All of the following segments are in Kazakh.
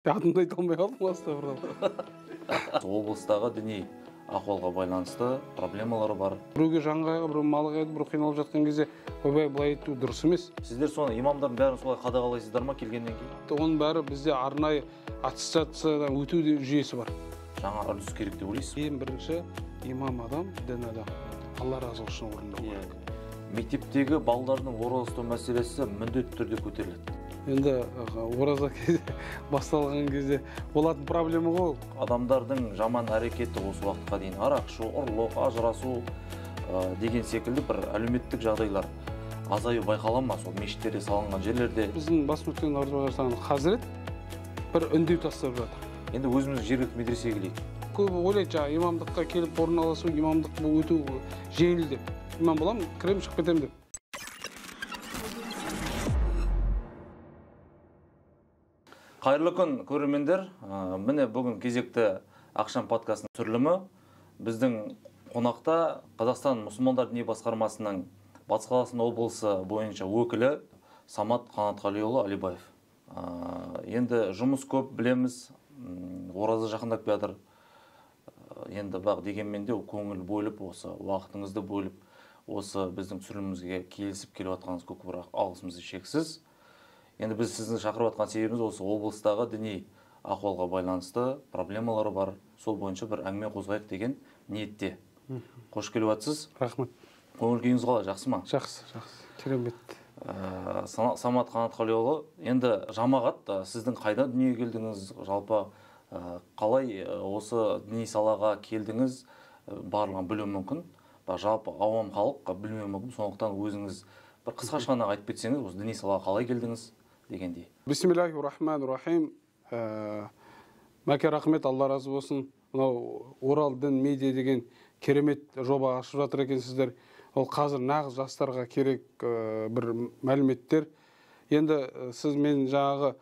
Атымды айта алмай қалдым астағфиралла. Облыстағы діни ахуалға байланысты проблемалары бар. Біреуге жаңғайға, біреу малға, біреу қиналып жатқан кезде ойбай былай ету дұрыс емес. Сіздер соны имамдардың бәрін солай қадағалайсыздар ма келгеннен кейін? Оның бәрі бізде арнайы аттестациядан өту жүйесі бар. Жаңа үрдіс керек деп ойлайсыз? Ең бірінші имам адам, дін адам. Алла разылығы үшін орындау керек. Мектептегі балалардың ораза ұстау мәселесі міндетті түрде көтеріледі. Енді ораза басталған кезде болатын проблема ғой. Адамдардың жаман әрекеті осы уақытқа дейін арақ ішу, ұрлық, ажырасу деген секілді бір әлеуметтік жағдайлар азаю байқала ма сол мешіттерде салынған жерлерде? Біздің бас мүфти Наурызбай Хазірет бір үндеу тастап жатыр. Енді өзіміз жергілікті медресеге келейік. Көбі ойлайды, жаңа имамдыққа келіп орналасу, имамдық өту жеңіл деп. Имам боламын, кірем шығып кетемін деп. Қайырлы күн, көрермендер. Міне бүгін кезекті ақшам подкастының түсірілімі. Біздің қонақта Қазақстан мұсылмандар діни басқармасының Батыс Қазақстан облысы бойынша өкілі Самат Қанатқалиұлы Алибаев. Енді жұмыс көп білеміз, ораза жақындап жатыр. Енді бірақ дегенмен де көңіл бөліп, осы уақытыңызды бөліп, осы біздің түсірілімімізге келісіп келіп жатқаныңыз көп, бірақ алғысымыз шексіз. Енді біз сізді шақырып жатқан себебіміз осы облыстағы діни ахуалға байланысты проблемалары бар. Сол бойынша бір әңгіме қозғайық деген ниетте. Қош келіп жатсыз. Рахмет. Көңіл күйіңіз қалай, жақсы ма? Жақсы. Керемет. Самат Қанатқалиұлы, енді жамағат, сіздің қайда дүниеге келдіңіз, жалпы қалай осы діни салаға келдіңіз, барлығын білу мүмкін. Жалпы ауам халық білмеу мүмкін, сондықтан өзіңіз бір қысқаша ғана айтып кетсеңіз, осы діни салаға қалай келдіңіз дегендей. Бисмиллахир-рахманир-рахим. Мәке рахмет, Алла разы болсын. Мынау Орал дін медиа деген керемет жоба ашып жатыр екенсіздер. Ол қазір нағыз жастарға керек бір мәліметтер. Енді сіз мен жаңағы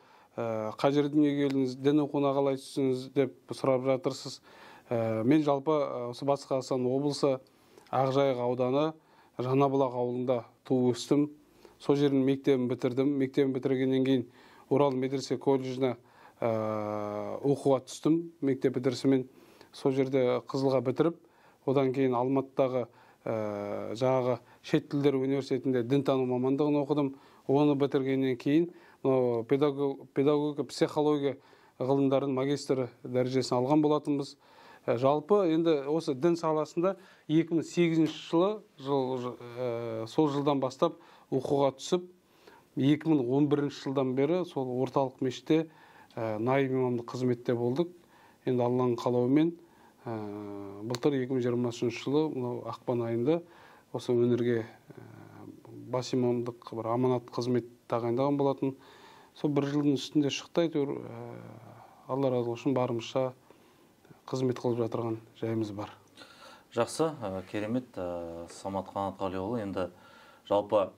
қай жерде дүниеге келдіңіз, дін оқуына қалай түстіңіз деп сұрап жатырсыз. Мен жалпы осы Батыс Қазақстан облысы Ақжайық ауданы Жаңабұлақ ауылында туып өстім. Сол жердің мектебін бітірдім. Мектебін бітіргеннен кейін Орал медресе колледжіне оқуға түстім. Мектеп бітірісімен сол жерде Қызылға бітіріп, одан кейін Алматыдағы жаңағы шет тілдер университетінде дінтану мамандығын оқыдым. Оны бітіргеннен кейін педагогика, психология ғылымдарының магистрі дәрежесін алған болатынбыз. Жалпы енді осы дін саласында 2008 жылы сол жылдан бастап оқуға түсіп, 2011 жылдан бері сол орталық мешітте наиб имамдық қызметте болдық. Енді Алланың қалауымен былтыр 2020 жылы ақпан айында осы өңірге бас имамдық бір аманат қызмет тағайындаған болатын. Сол бір жылдың үстінде шықты, әйтеуір Алла разы болсын барымызша қызмет қылып жатырған жайымыз бар. Жақсы, керемет. Самат Қанатқалиұлы, енді жалпы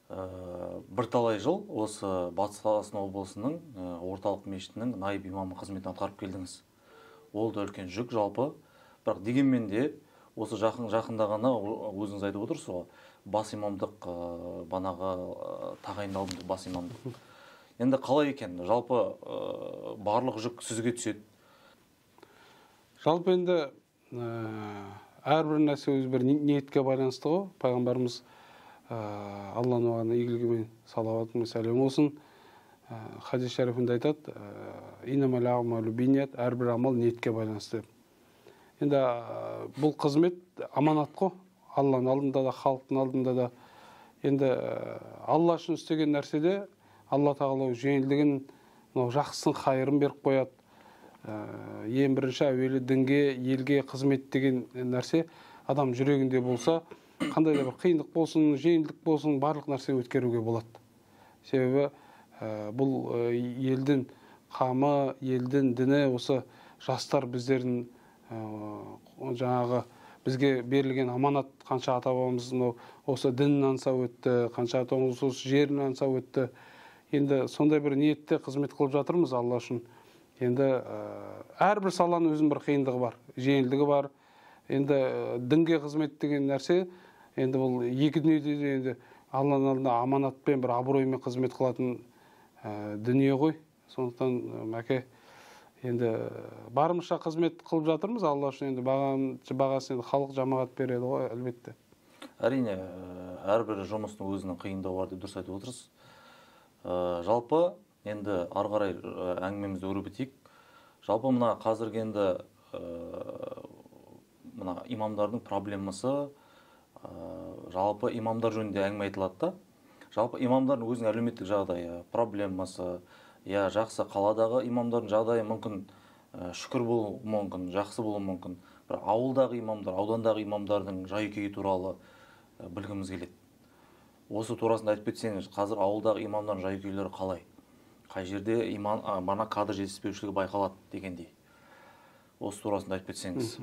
бірталай жыл осы Батыс Қазақстан облысының орталық мешітінің наиб имамы қызметін атқарып келдіңіз. Ол да үлкен жүк жалпы. Бірақ дегенмен де осы жақында ғана өзіңіз айтып отырсыз ғой, бас имамдық банаға тағайындалдым, бас имамдық. Енді қалай екен? Жалпы барлық жүк сізге түседі. Жалпы енді әрбір нәрсе өз бір ниетке байланысты ғой. Пайғамбарымыз Алланың оған игілігі мен салауаты мен сәлем болсын. Хадис шәрифінде айтады, иннамал аъмалу бинният, әрбір амал ниетке байланысты. Енді бұл қызмет аманат қой. Алланың алдында да, халықтың алдында да. Енді Алла үшін істеген нәрседе Алла тағала жеңілдігін, жақсысын, қайырын беріп қояды. Ең бірінші әуелі дінге, елге қызмет деген нәрсе адам жүрегінде болса, қандай да бір қиындық болсын, жеңілдік болсын, барлық нәрсе өткеруге болады. Себебі бұл елдің қамы, елдің діні, осы жастар біздердің жаңағы бізге берілген аманат, қанша ата-бабамыз осы дінін аңса өтті, қанша ата-бабамыз осы жерін аңса өтті. Енді сондай бір ниетте қызмет қылып жатырмыз Алла үшін. Енді әрбір саланың өзінің бір қиындығы бар, жеңілдігі бар. Енді дінге қызмет деген нәрсе, енді бұл екі дүниеде енді Алланың алдында аманатпен бір абыроймен қызмет қылатын дүние ғой. Сондықтан мәке енді барымызша қызмет қылып жатырмыз. Алла үшін енді бағасын енді халық жамағат береді ғой, әлбетте. Әрине, әрбір жұмыстың өзінің қиындығы бар деп дұрыс айтып отырсыз. Жалпы енді ары қарай әңгімемізді өрбітейік. Жалпы мына қазіргі енді мына имамдардың проблемасы, жалпы имамдар жөнінде әңгіме айтылады да. Жалпы имамдардың өзінің әлеуметтік жағдайы, проблемасы, жақсы, қаладағы имамдардың жағдайы мүмкін шүкір болуы мүмкін, жақсы болуы мүмкін. Бір ауылдағы имамдар, аудандағы имамдардың жай-күйі туралы білгіміз келеді. Осы турасында айтып кетсеңіз, қазір ауылдағы имамдардың жай-күйлері қалай? Қай жерде мана кадр жетіспеушілігі байқалады дегендей. Осы турасында айтып кетсеңіз.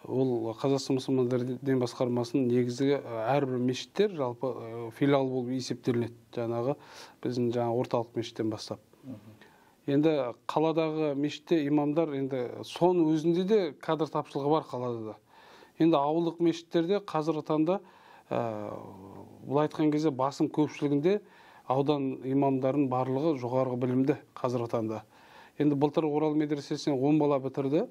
Ол Қазақстан мұсылмандар дін басқармасының негізгі әрбір мешіттер жалпы филиал болып есептелінеді. Жаңағы біздің орталық мешіттен бастап. Енді қаладағы мешітте имамдар енді соның өзінде де кадр тапшылығы бар қалада да. Енді ауылдық мешіттерде қазіргі таңда бұл айтқан кезде басым көпшілігінде аудан имамдарының барлығы жоғарғы білімді қазіргі таңда. Енді былтыр Орал медресесінен 10 бала бітірді.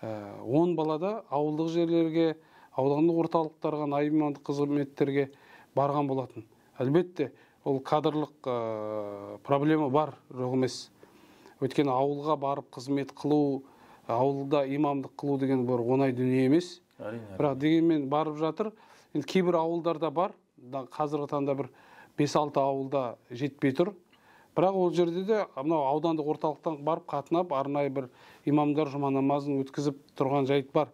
10 балада ауылдық жерлерге, аудандық орталықтарға, имамдық қызметтерге барған болатын. Әлбетте, ол кадрлық проблема бар, жоқ емес. Өйткені ауылға барып қызмет қылу, ауылда имамдық қылу деген бір оңай дүние емес. Бірақ дегенмен барып жатыр. Енді кейбір ауылдарда бар, қазіргі таңда бір 5-6 ауылда жетпей тұр. Бірақ ол жерде де мынау аудандық орталықтан барып қатынап, арнайы бір имамдар жұма намазын өткізіп тұрған жайт бар.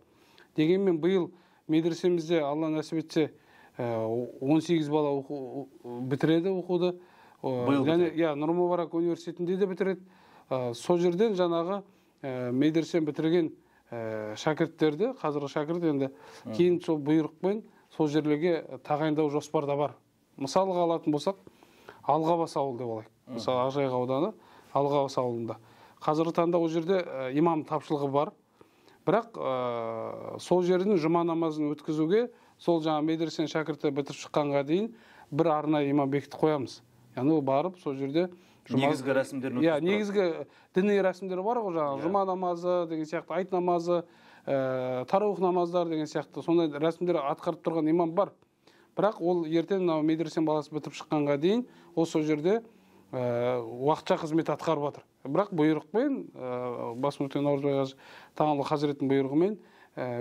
Дегенмен биыл медресемізде Алла нәсіп етсе 18 бала бітіреді оқуды. Және Нұр Мүбарак университетінде де бітіреді. Сол жерден жаңағы медресен бітірген шәкірттерді, қазіргі шәкірт енді кейін сол бұйрықпен сол жерлерге тағайындау жоспарда бар. Мысалға алатын болсақ, Алғабас ауылы деп алайық. Мысалы Ақжайық ауданы Алғабас ауылында. Қазіргі таңда ол жерде имам тапшылығы бар. Бірақ сол жердің жұма намазын өткізуге сол жаңа медресен шәкірті бітіріп шыққанға дейін бір арнайы имам бекітіп қоямыз. Яғни ол барып сол жерде негізгі рәсімдерін өткізіп негізгі діни рәсімдер бар ғой, жаңағы жұма намазы деген сияқты, айт намазы, тарауих намаздар деген сияқты сондай рәсімдер атқарып тұрған имам бар. Бірақ ол ертең медресен баласы бітіріп шыққанға дейін ол сол жерде уақытша қызмет атқарып жатыр. Бірақ бұйрықпен, бас мүфти Наурызбай Тағанұлы Хазіреттің бұйрығымен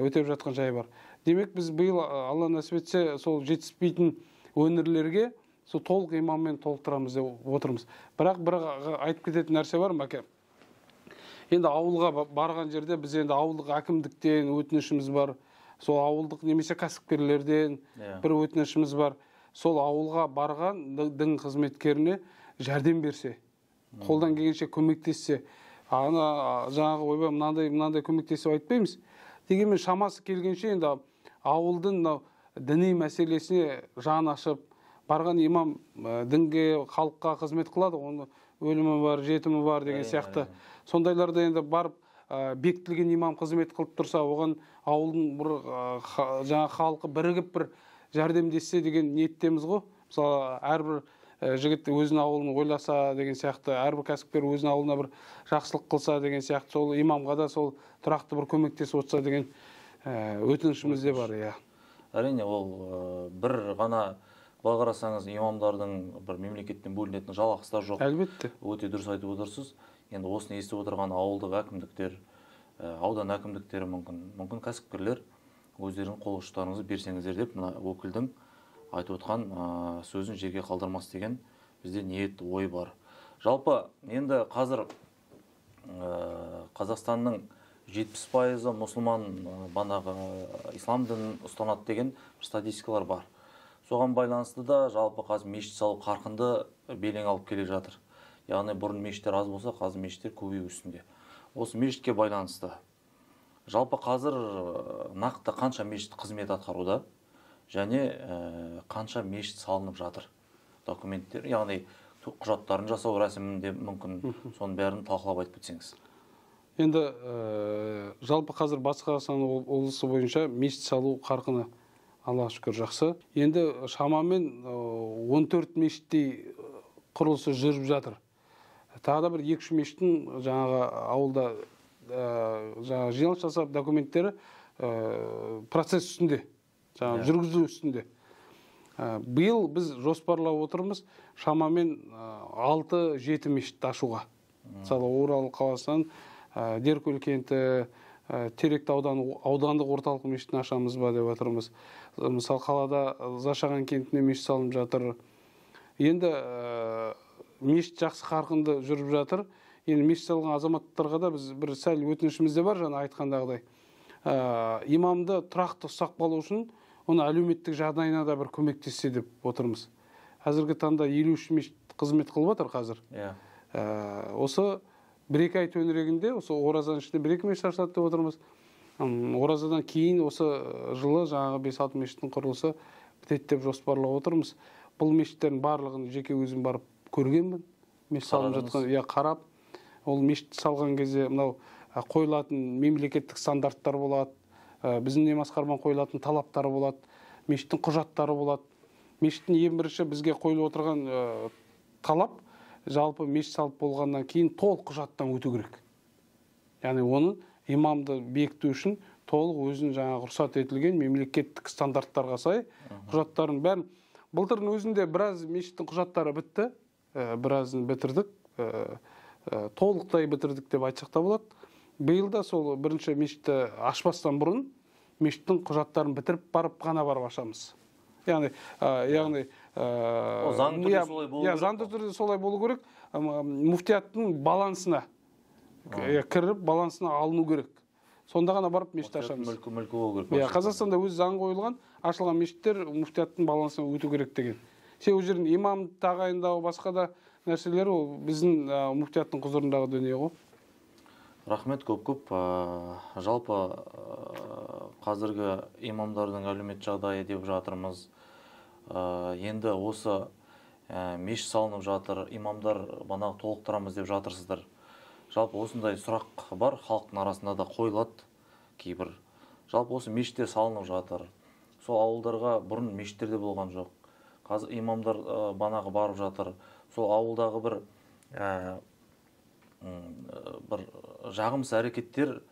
өтеп жатқан жайы бар. Демек біз биыл Алла нәсіп етсе сол жетіспейтін өңірлерге сол толық имаммен толықтырамыз деп отырмыз. Бірақ бір айтып кететін нәрсе бар, мәке. Енді ауылға барған жерде біз енді ауылдық әкімдіктен өтінішіміз бар. Сол ауылдық немесе кәсіпкерлерден бір өтінішіміз бар. Сол ауылға барған дін қызметкеріне жәрдем берсе, қолдан келгенше көмектессе, жаңағы ойбай мынандай көмектесіп айтпаймыз. Дегенмен шамасы келгенше енді ауылдың діни мәселесіне жан ашып, барған имам дінге, халыққа қызмет қылады, оны өлімі бар, жетімі бар деген сияқты. Сондайларда енді барып бекітілген имам қызмет қылып тұрса, оған ауылдың бір жаңа халқы бірігіп бір жәрдемдессе деген ниеттеміз ғой. Мысалы, әрбір жігіт өзінің ауылын ойласа деген сияқты, әрбір кәсіпкер өзінің ауылына бір жақсылық қылса деген сияқты, сол имамға да сол тұрақты бір көмектесіп отырса деген өтінішіміз де бар. Әрине, ол бір ғана былай қарасаңыз, имамдардың бір мемлекеттен бөлінетін жалақысы да жоқ. Әлбетте. Өте дұрыс айтып отырсыз. Енді осыны естіп отырған ауылдық әкімдіктер, аудан әкімдіктері мүмкін кәсіпкерлер өздерінің қол ұштарыңызды берсеңіздер деп мына өкілдің айтып отқан сөзін жерге қалдырмас деген бізде ниет, ой бар. Жалпы енді қазір Қазақстанның 70% мұсылман банағы ислам дінін ұстанады деген статистикалар бар. Соған байланысты да жалпы қазір мешіт салу қарқынды белең алып келе жатыр. Яғни бұрын мешіттер аз болса, қазір мешіттер көбею үстінде. Осы мешітке байланысты жалпы қазір нақты қанша мешіт қызмет атқаруда және қанша мешіт салынып жатыр? Документтер, яғни құжаттарын жасау рәсімінде мүмкін соның бәрін талқылап айтып кетсеңіз. Енді жалпы қазір Батыс Қазақстан облысы бойынша мешіт салу қарқыны Аллаға шүкір жақсы. Енді шамамен 14 мешіттей құрылысы жүріп жатыр. Тағы да бір 2-3 мешіттің жаңағы ауылда жаңағы жиналыс жасап документтері процесс үстінде, жаңағы жүргізу үстінде. Биыл біз жоспарлап отырмыз шамамен 6-7 мешіт ашуға. Мысалы, Орал қаласынан Деркөл кенті, Теректі аудандық орталық мешітін ашамыз ба деп отырмыз. Мысалы, қалада Зашаған кентіне мешіт салынып жатыр. Енді мешіт жақсы қарқынды жүріп жатыр. Енді мешіт салған азаматтарға да біз бір сәл өтінішіміз де бар, жаңа айтқандағыдай. Имамды тұрақты ұстап қалу үшін оны әлеуметтік жағдайына да бір көмектессе деп отырмыз. Қазіргі таңда 53 мешіт қызмет қылып жатыр қазір. Осы 1-2 ай төңірегінде осы оразаның ішінде 1-2 мешіт ашылады деп отырмыз. Оразадан кейін осы жылы жаңағы 5-6 мешіттің құрылысы бітеді деп жоспарлап отырмыз. Бұл мешіттердің барлығын жеке өзім барып көргенмін. Мешіт салынып жатқан, қарап, ол мешіт салған кезде мынау қойылатын мемлекеттік стандарттар болады. Біздің дін басқармадан қойылатын талаптары болады. Мешіттің құжаттары болады. Мешіттің ең бірінші бізге қойылып отырған талап, жалпы мешіт салып болғаннан кейін толық құжаттан өту керек. Яғни оны имамды бекіту үшін толық өзінің жаңағы рұқсат етілген мемлекеттік стандарттарға сай құжаттарын бәрін. Былтырдың өзінде біраз мешіттің құжаттары бітті, біразын бітірдік, толықтай бітірдік деп айтсақ та болады. Биыл да сол бірінші мешітті ашпастан бұрын мешіттің құжаттарын бітіріп барып қана барып ашамыз. Яғни заңды түрде солай болу керек. Муфтияттың балансына кіріп, балансына алыну керек. Сонда ғана барып мешіт ашамыз. Мүлкі болу керек. Қазақстанда өз заң қойылған, ашылған мешіттер муфтияттың балансына өту керек деген. Ол жердің имам тағайындау, басқа да нәрселер ол біздің муфтияттың құзырындағы дүние ғой. Рахмет көп. Жалпы қазіргі имамдардың әлеумет жағдайы деп жатырмыз. Енді осы мешіт салынып жатыр, имамдар банағы толықтырамыз деп жатырсыздар. Жалпы осындай сұрақ бар, халықтың арасында да қойылады кейбір. Жалпы осы мешіттер салынып жатыр. Сол ауылдарға бұрын мешіттерде болған жоқ. Қазір имамдар банағы барып жатыр. Сол ауылдағы бір жағымсыз әрекеттер,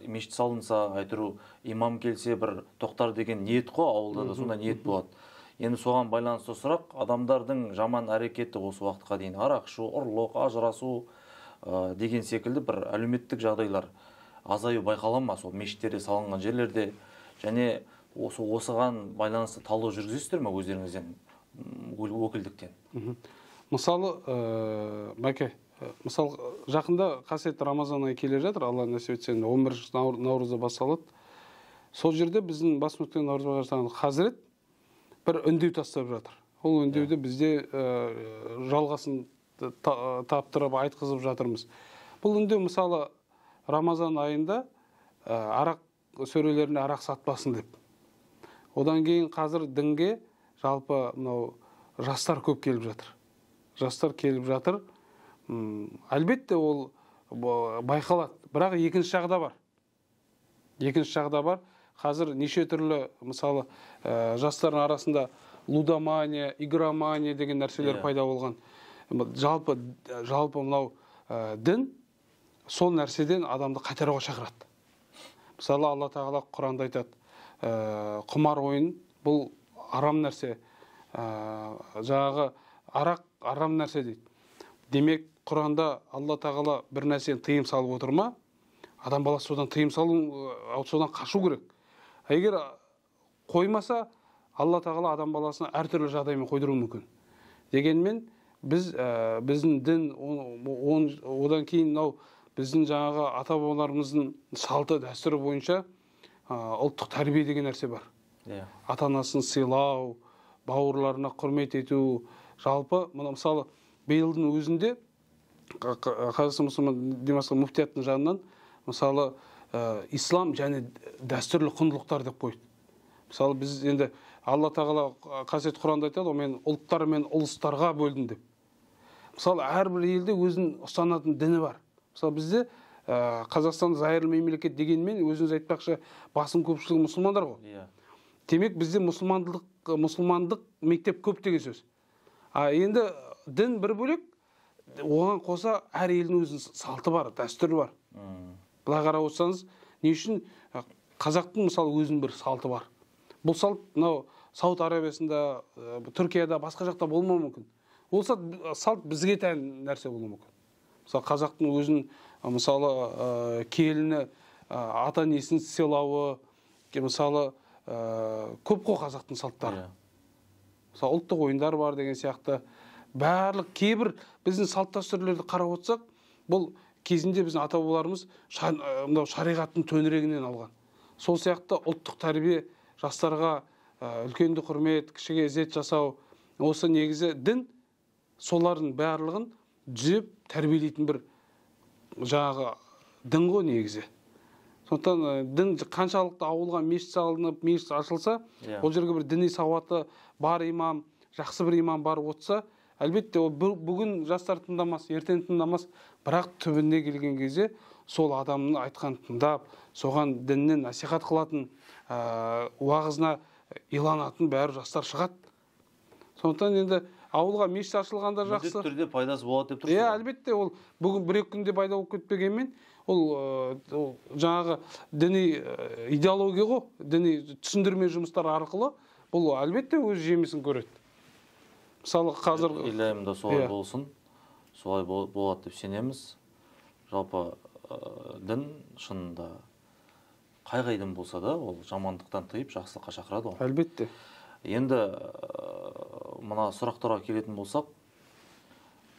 мешіт салынса, айтыру, имам келсе бір тоқтар деген ниет қой, ауылда да сондай ниет болады. Енді соған байланысты сұрақ, адамдардың жаман әрекеті осы уақытқа дейін арақ ішу, ұрлық, ажырасу деген секілді бір әлеуметтік жағдайлар азаю байқалады ма сол мешіттерде салынған жерлерде, және осыған байланысты талдау жүргізесіздер ме өздеріңізден, өкілдіктен? Мысалы, Мәке, жақында қасиетті Рамазан айы келе жатыр, Алла нәсіп етсе 11 наурызда басталады. Сол жерде біздің бас мүфти Наурызбай Хазірет бір үндеу тастап жатыр. Ол үндеуді бізде жалғасын таптырып айтқызып жатырмыз. Бұл үндеу мысалы Рамазан айында арақ сөрелеріне арақ сатпасын деп. Одан кейін қазір дінге жалпы жастар көп келіп жатыр. Жастар келіп жатыр. Әлбетте ол байқалады. Бірақ екінші жағда бар. Қазір неше түрлі, мысалы, жастардың арасында лудомания, игромания деген нәрселер пайда болған. Жалпы мынау дін сол нәрседен адамды қайтаруға шақырады. Мысалы, Алла тағала Құранда айтады, құмар ойын бұл арам нәрсе, жаңағы арақ арам нәрсе дейді. Демек, Құранда Алла тағала бір нәрсені тыйым салып отыр ма? Адам баласы содан тыйым салу, содан қашу керек. Егер қоймаса, Алла тағала адам баласына әртүрлі жағдаймен қойдыруы мүмкін. Дегенмен, біздің дін, одан кейін біздің жаңағы ата-бабаларымыздың салты дәстүрі бойынша ұлттық тәрбие деген нәрсе бар. Ата-анасын сыйлау, бауырларына құрмет ету, жалпы, мысалы, биылдың өзінде Қазақстан мұсылман Демасқа муфтияттың жанынан, мысалы, ислам және дәстүрлі құндылықтар деп қойды. Мысалы, біз енді Алла тағала қасиетті Құранда айтады, мен ұлттар мен ұлыстарға бөлдім деп. Мысалы, әрбір елде өзінің ұстанатын діні бар. Мысалы, бізде Қазақстан зайырлы мемлекет дегенмен өзіңіз айтпақшы басым көпшілігі мұсылмандар ғой. Демек, бізде мұсылмандық мектеп көп деген сөз. Енді дін бір бөлек, оған қоса әр елдің өзінің салты бар, дәстүрі бар. Былай қарап отырсаңыз, не үшін қазақтың мысалы өзінің бір салты бар. Бұл салт мынау Сауд Арабиясында, Түркияда, басқа жақта болмауы мүмкін. Ол салт бізге тән нәрсе болуы мүмкін. Мысалы қазақтың өзінің мысалы келіні ата несін сыйлауы, мысалы көп қой қазақтың салттары. Мысалы ұлттық ойындар бар деген сияқты. Барлық кейбір біздің салт дәстүрлерді қарап отырсақ, бұл кезінде біздің ата-бабаларымыз шариғаттың төңірегінен алған. Сол сияқты ұлттық тәрбие, жастарға үлкенді құрмет, кішіге ізет жасау, осы негізі дін солардың барлығын түзеп тәрбиелейтін бір жаңағы дін ғой негізі. Сондықтан дін қаншалықты ауылға мешіт салынып, мешіт ашылса, ол жерге бір діни сауаты бар имам, жақсы бір имам бар отырса, әлбетте ол бүгін жастар тыңдамас, ертең тыңдамас, бірақ түбіне келген кезде сол адамның айтқан тыңдап, соған діннен насихат қылатын, уағызына иланатын бәрі жастар шығады. Сондықтан енді ауылға мешіт ашылғанда жақсы. Міндетті түрде пайдасы болады деп тұрсыз. Әлбетте ол бүгін бір-екі күнде пайда болып кетпегенмен, ол жаңағы діни идеология ғой, діни түсіндірме жұмыстар арқылы бұл әлбетте өз жемісін көреді. Мысалы қазір илайымда солай болсын, солай болады деп сенеміз. Жалпы дін шынында қай дін болса да, ол жамандықтан тыйып жақсылыққа шақырады ғой. Әлбетте. Енді мына сұрақтарға келетін болсақ,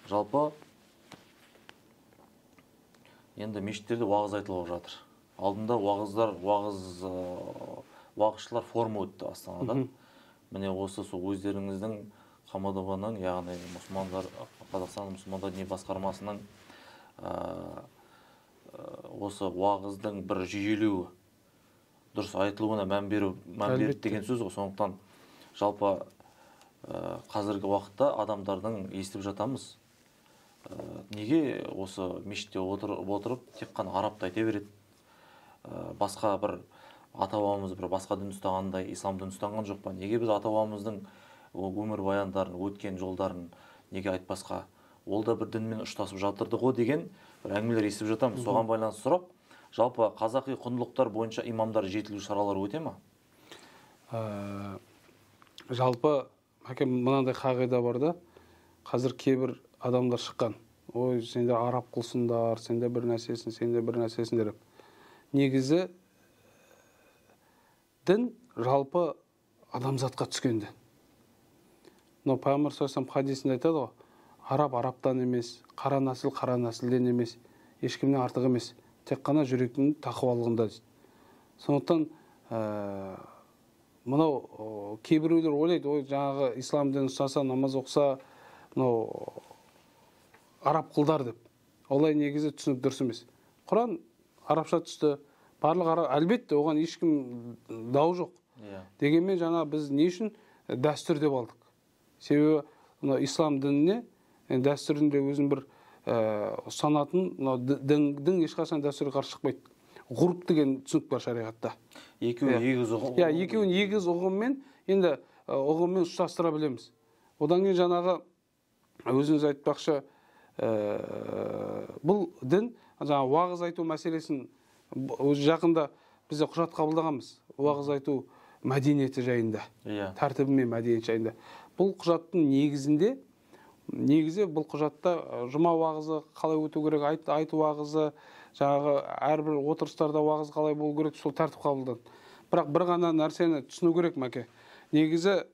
жалпы енді мешіттерде уағыз айтылып жатыр. Алдында уағызшылар форумы өтті Астанада. Міне осы өздеріңіздің ХМДБ-ның, яғни Қазақстан мұсылмандар діни басқармасының осы уағыздың бір жүйелеуі, дұрыс айтылуына мән береді деген сөз ғой. Сондықтан жалпы қазіргі уақытта адамдардың естіп жатамыз. Неге осы мешітте отырып тек қана арабты айта береді? Басқа бір ата-бабамыз бір басқа дін ұстағандай, ислам дін ұстанған жоқ па? Неге біз ата-бабамыздың өмір баяндарын, өткен жолдарын неге айтпасқа? Ол да бір дінмен ұштасып жатырды ғой деген бір әңгімелер естіп жатамыз. Соған байланысты сұрақ, жалпы қазақи құндылықтар бойынша имамдар жетілу шаралары өте ма? Жалпы мынандай қағида бар да, қазір кейбір адамдар шыққан. Ой, сендер араб қылсыңдар, сендер бір нәрсесін, сендер бір нәрсесін деп. Негізі дін жалпы адамзатқа түскенді. Но Пайғамбар саллаллаху хадисінде айтады ғой, араб арабтан емес, қара нәсіл қара нәсілден емес, ешкімнен артық емес, тек қана жүректің тақуалығында дейді. Сондықтан мынау кейбіреулер ойлайды, ой, жаңағы ислам дінін ұстаса, намаз оқыса, мынау араб қылдар деп. Олай негізі түсінік дұрыс емес. Құран арабша түсті, барлық әлбетте оған ешкім дау жоқ. Дегенмен жаңа біз не үшін дәстүр деп алдық? Себебі ислам дініне дәстүрінде өзін бір ұстанатын, дін ешқашан дәстүрге қарсы шықпайды. Ғұрып деген түсінік бар шариғатта. Екеуін егіз ұғым. Екеуін егіз ұғыммен енді ұғыммен ұштастыра білеміз. Одан кейін жаңағы өзіңіз айтпақшы, бұл дін жаңа уағыз айту мәселесін жақында бізде құжат қабылдағанбыз. Уағыз айту мәдениеті жайында, тәртібі мен мәдениеті жайында. Бұл құжаттың негізі бұл құжатта жұма уағызы қалай өту керек, айт уағызы, жаңағы әрбір отырыстарда уағыз қалай болу керек, сол тәртіп қабылданды. Бірақ бір ғана нәрсені түсіну керек, мәке. Негізі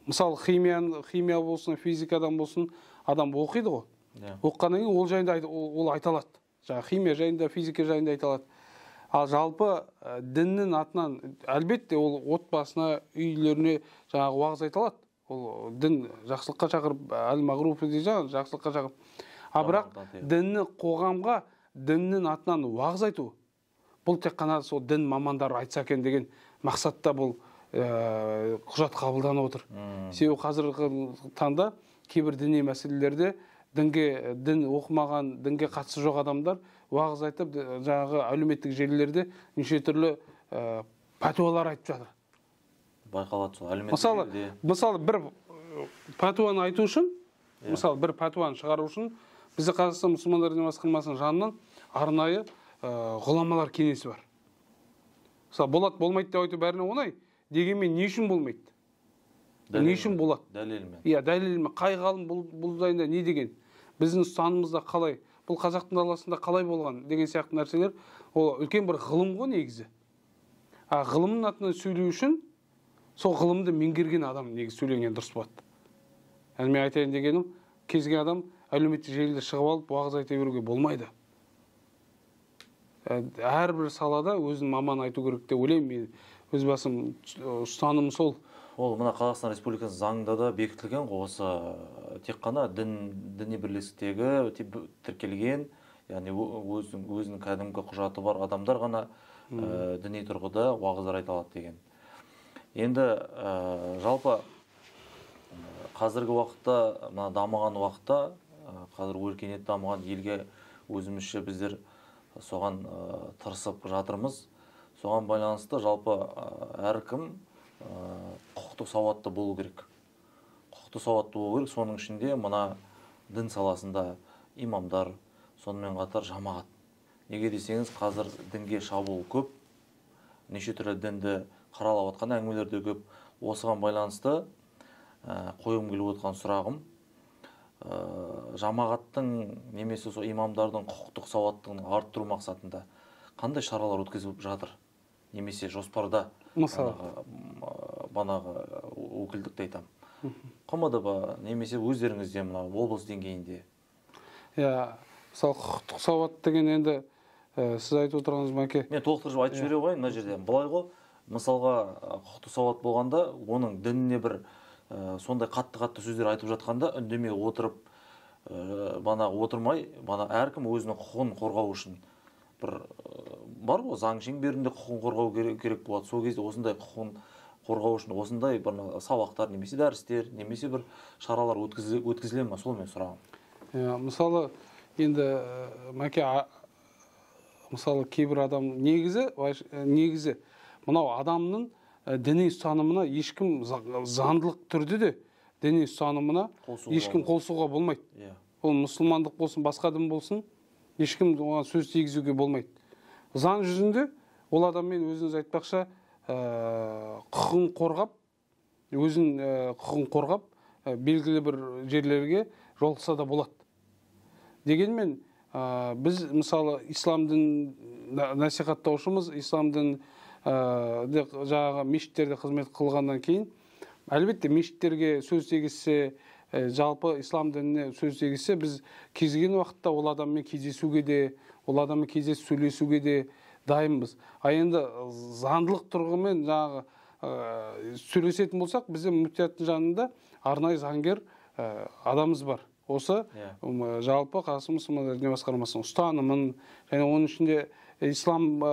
мысалы химия болсын, физикадан болсын, адам оқиды ғой. Оққаннан кейін ол жайында ол айталады. Жаңағы химия жайында, физика жайында айталады. Ал жалпы діннің атынан әлбетте ол отбасына, үйлеріне жаңағы уағыз айталады. Ол дін жақсылыққа шақырып, әл-мағруф дейді, жақсылыққа шақырып. А бірақ дінні қоғамға діннің атынан уағыз айту, бұл тек қана сол дін мамандары айтса екен деген мақсатта бұл құжат қабылданып отыр. Себебі қазіргі таңда кейбір діни мәселелерде дін оқымаған, дінге қатысы жоқ адамдар уағыз айтып, жаңағы әлеуметтік желілерде неше түрлі пәтуалар айтып жатыр. Байқалады сол әлеуметтік желіде. Мысалы бір пәтуаны айту үшін, мысалы бір пәтуаны шығару үшін бізде Қазақстан мұсылмандар діни басқармасының жанынан арнайы ғұламалар кеңесі бар. Мысалы болады болмайды деп айту бәріне оңай, дегенмен не үшін болмайды? Не үшін болады? Дәлелмен. Иә, дәлелмен. Қай ғалым бұл жайында не деген? Біздің ұстанымымызда қалай? Бұл қазақтың даласында қалай болған деген сияқты нәрселер, ол үлкен бір ғылым ғой негізі. Ғылымның атынан сөйлеу үшін сол ғылымды меңгерген адам негізі сөйленген дұрыс болады. Яғни мен айтайын дегенім, кез келген адам әлеуметтік желіде шығып алып уағыз айта беруге болмайды. Әрбір салада өзін маман айту керек деп ойлаймын. Мен өз басым ұстанымым сол. Ол мына Қазақстан Республикасының заңында да бекітілген ғой, осы тек қана діни бірлестіктегі тіркелген, яғни өзінің кәдімгі құжаты бар адамдар ғана діни тұрғыда уағыздар айта алады деген. Енді жалпы қазіргі уақытта, мына дамыған уақытта, қазір өркениет дамыған елге өзімізше біздер соған тырысып жатырмыз. Соған байланысты жалпы әркім құқықтық сауатты болу керек. Құқықтық сауатты болу керек. Соның ішінде мына дін саласында имамдар, сонымен қатар жамағат. Неге десеңіз, қазір дінге шабуыл көп, неше түрлі дінді қаралап отқан әңгімелер де көп. Осыған байланысты қойғым келіп отқан сұрағым, жамағаттың немесе сол имамдардың құқықтық сауаттығын арттыру мақсатында қандай шаралар өткізіліп жатыр? Немесе жоспарда, банағы өкілдікті айтам. КМДБ немесе өздеріңізде мына облыс деңгейінде? Мысалы құқықтық сауат деген енді сіз айтып отырғаныңыз мәке. Мен толықтырып айтып жібере қойын мына жерде. Былай ғой, мысалға құқықтық сауат болғанда, оның дініне бір сондай қатты сөздер айтып жатқанда үндемей отырып, отырмай, әркім өзінің құқығын қорғау үшін бір бар ғой, заң шеңберінде құқығын қорғау керек болады. Сол кезде осындай құқығын қорғау үшін осындай бір сабақтар немесе дәрістер, немесе бір шаралар өткізіле ме? Сол мен сұрағым. Мысалы, енді мәке, мысалы кейбір адам негізі мынау адамның діни ұстанымына ешкім заңдылық түрде де діни ұстанымына ешкім қосуға болмайды. Ол мұсылмандық болсын, басқа дін болсын, ешкім оған сөз тигізуге болмайды. Заң жүзінде ол адаммен өзіңіз айтпақша құқығын қорғап, белгілі бір жерлерге жолықса да болады. Дегенмен біз мысалы ислам дін насихаттаушымыз, ислам дін жаңағы мешіттерде қызмет қылғаннан кейін, әлбетте мешіттерге сөз тигізсе, жалпы ислам дініне сөз тигізсе, біз кез келген уақытта ол адаммен кездесуге де, ол адаммен кездесіп сөйлесуге де дайынбыз. Енді заңдылық тұрғымен жаңағы сөйлесетін болсақ, бізде мүфтияттың жанында арнайы заңгер адамымыз бар. Осы жалпы Қазақстан мұсылмандар діни басқармасының ұстанымын, және оның ішінде ислам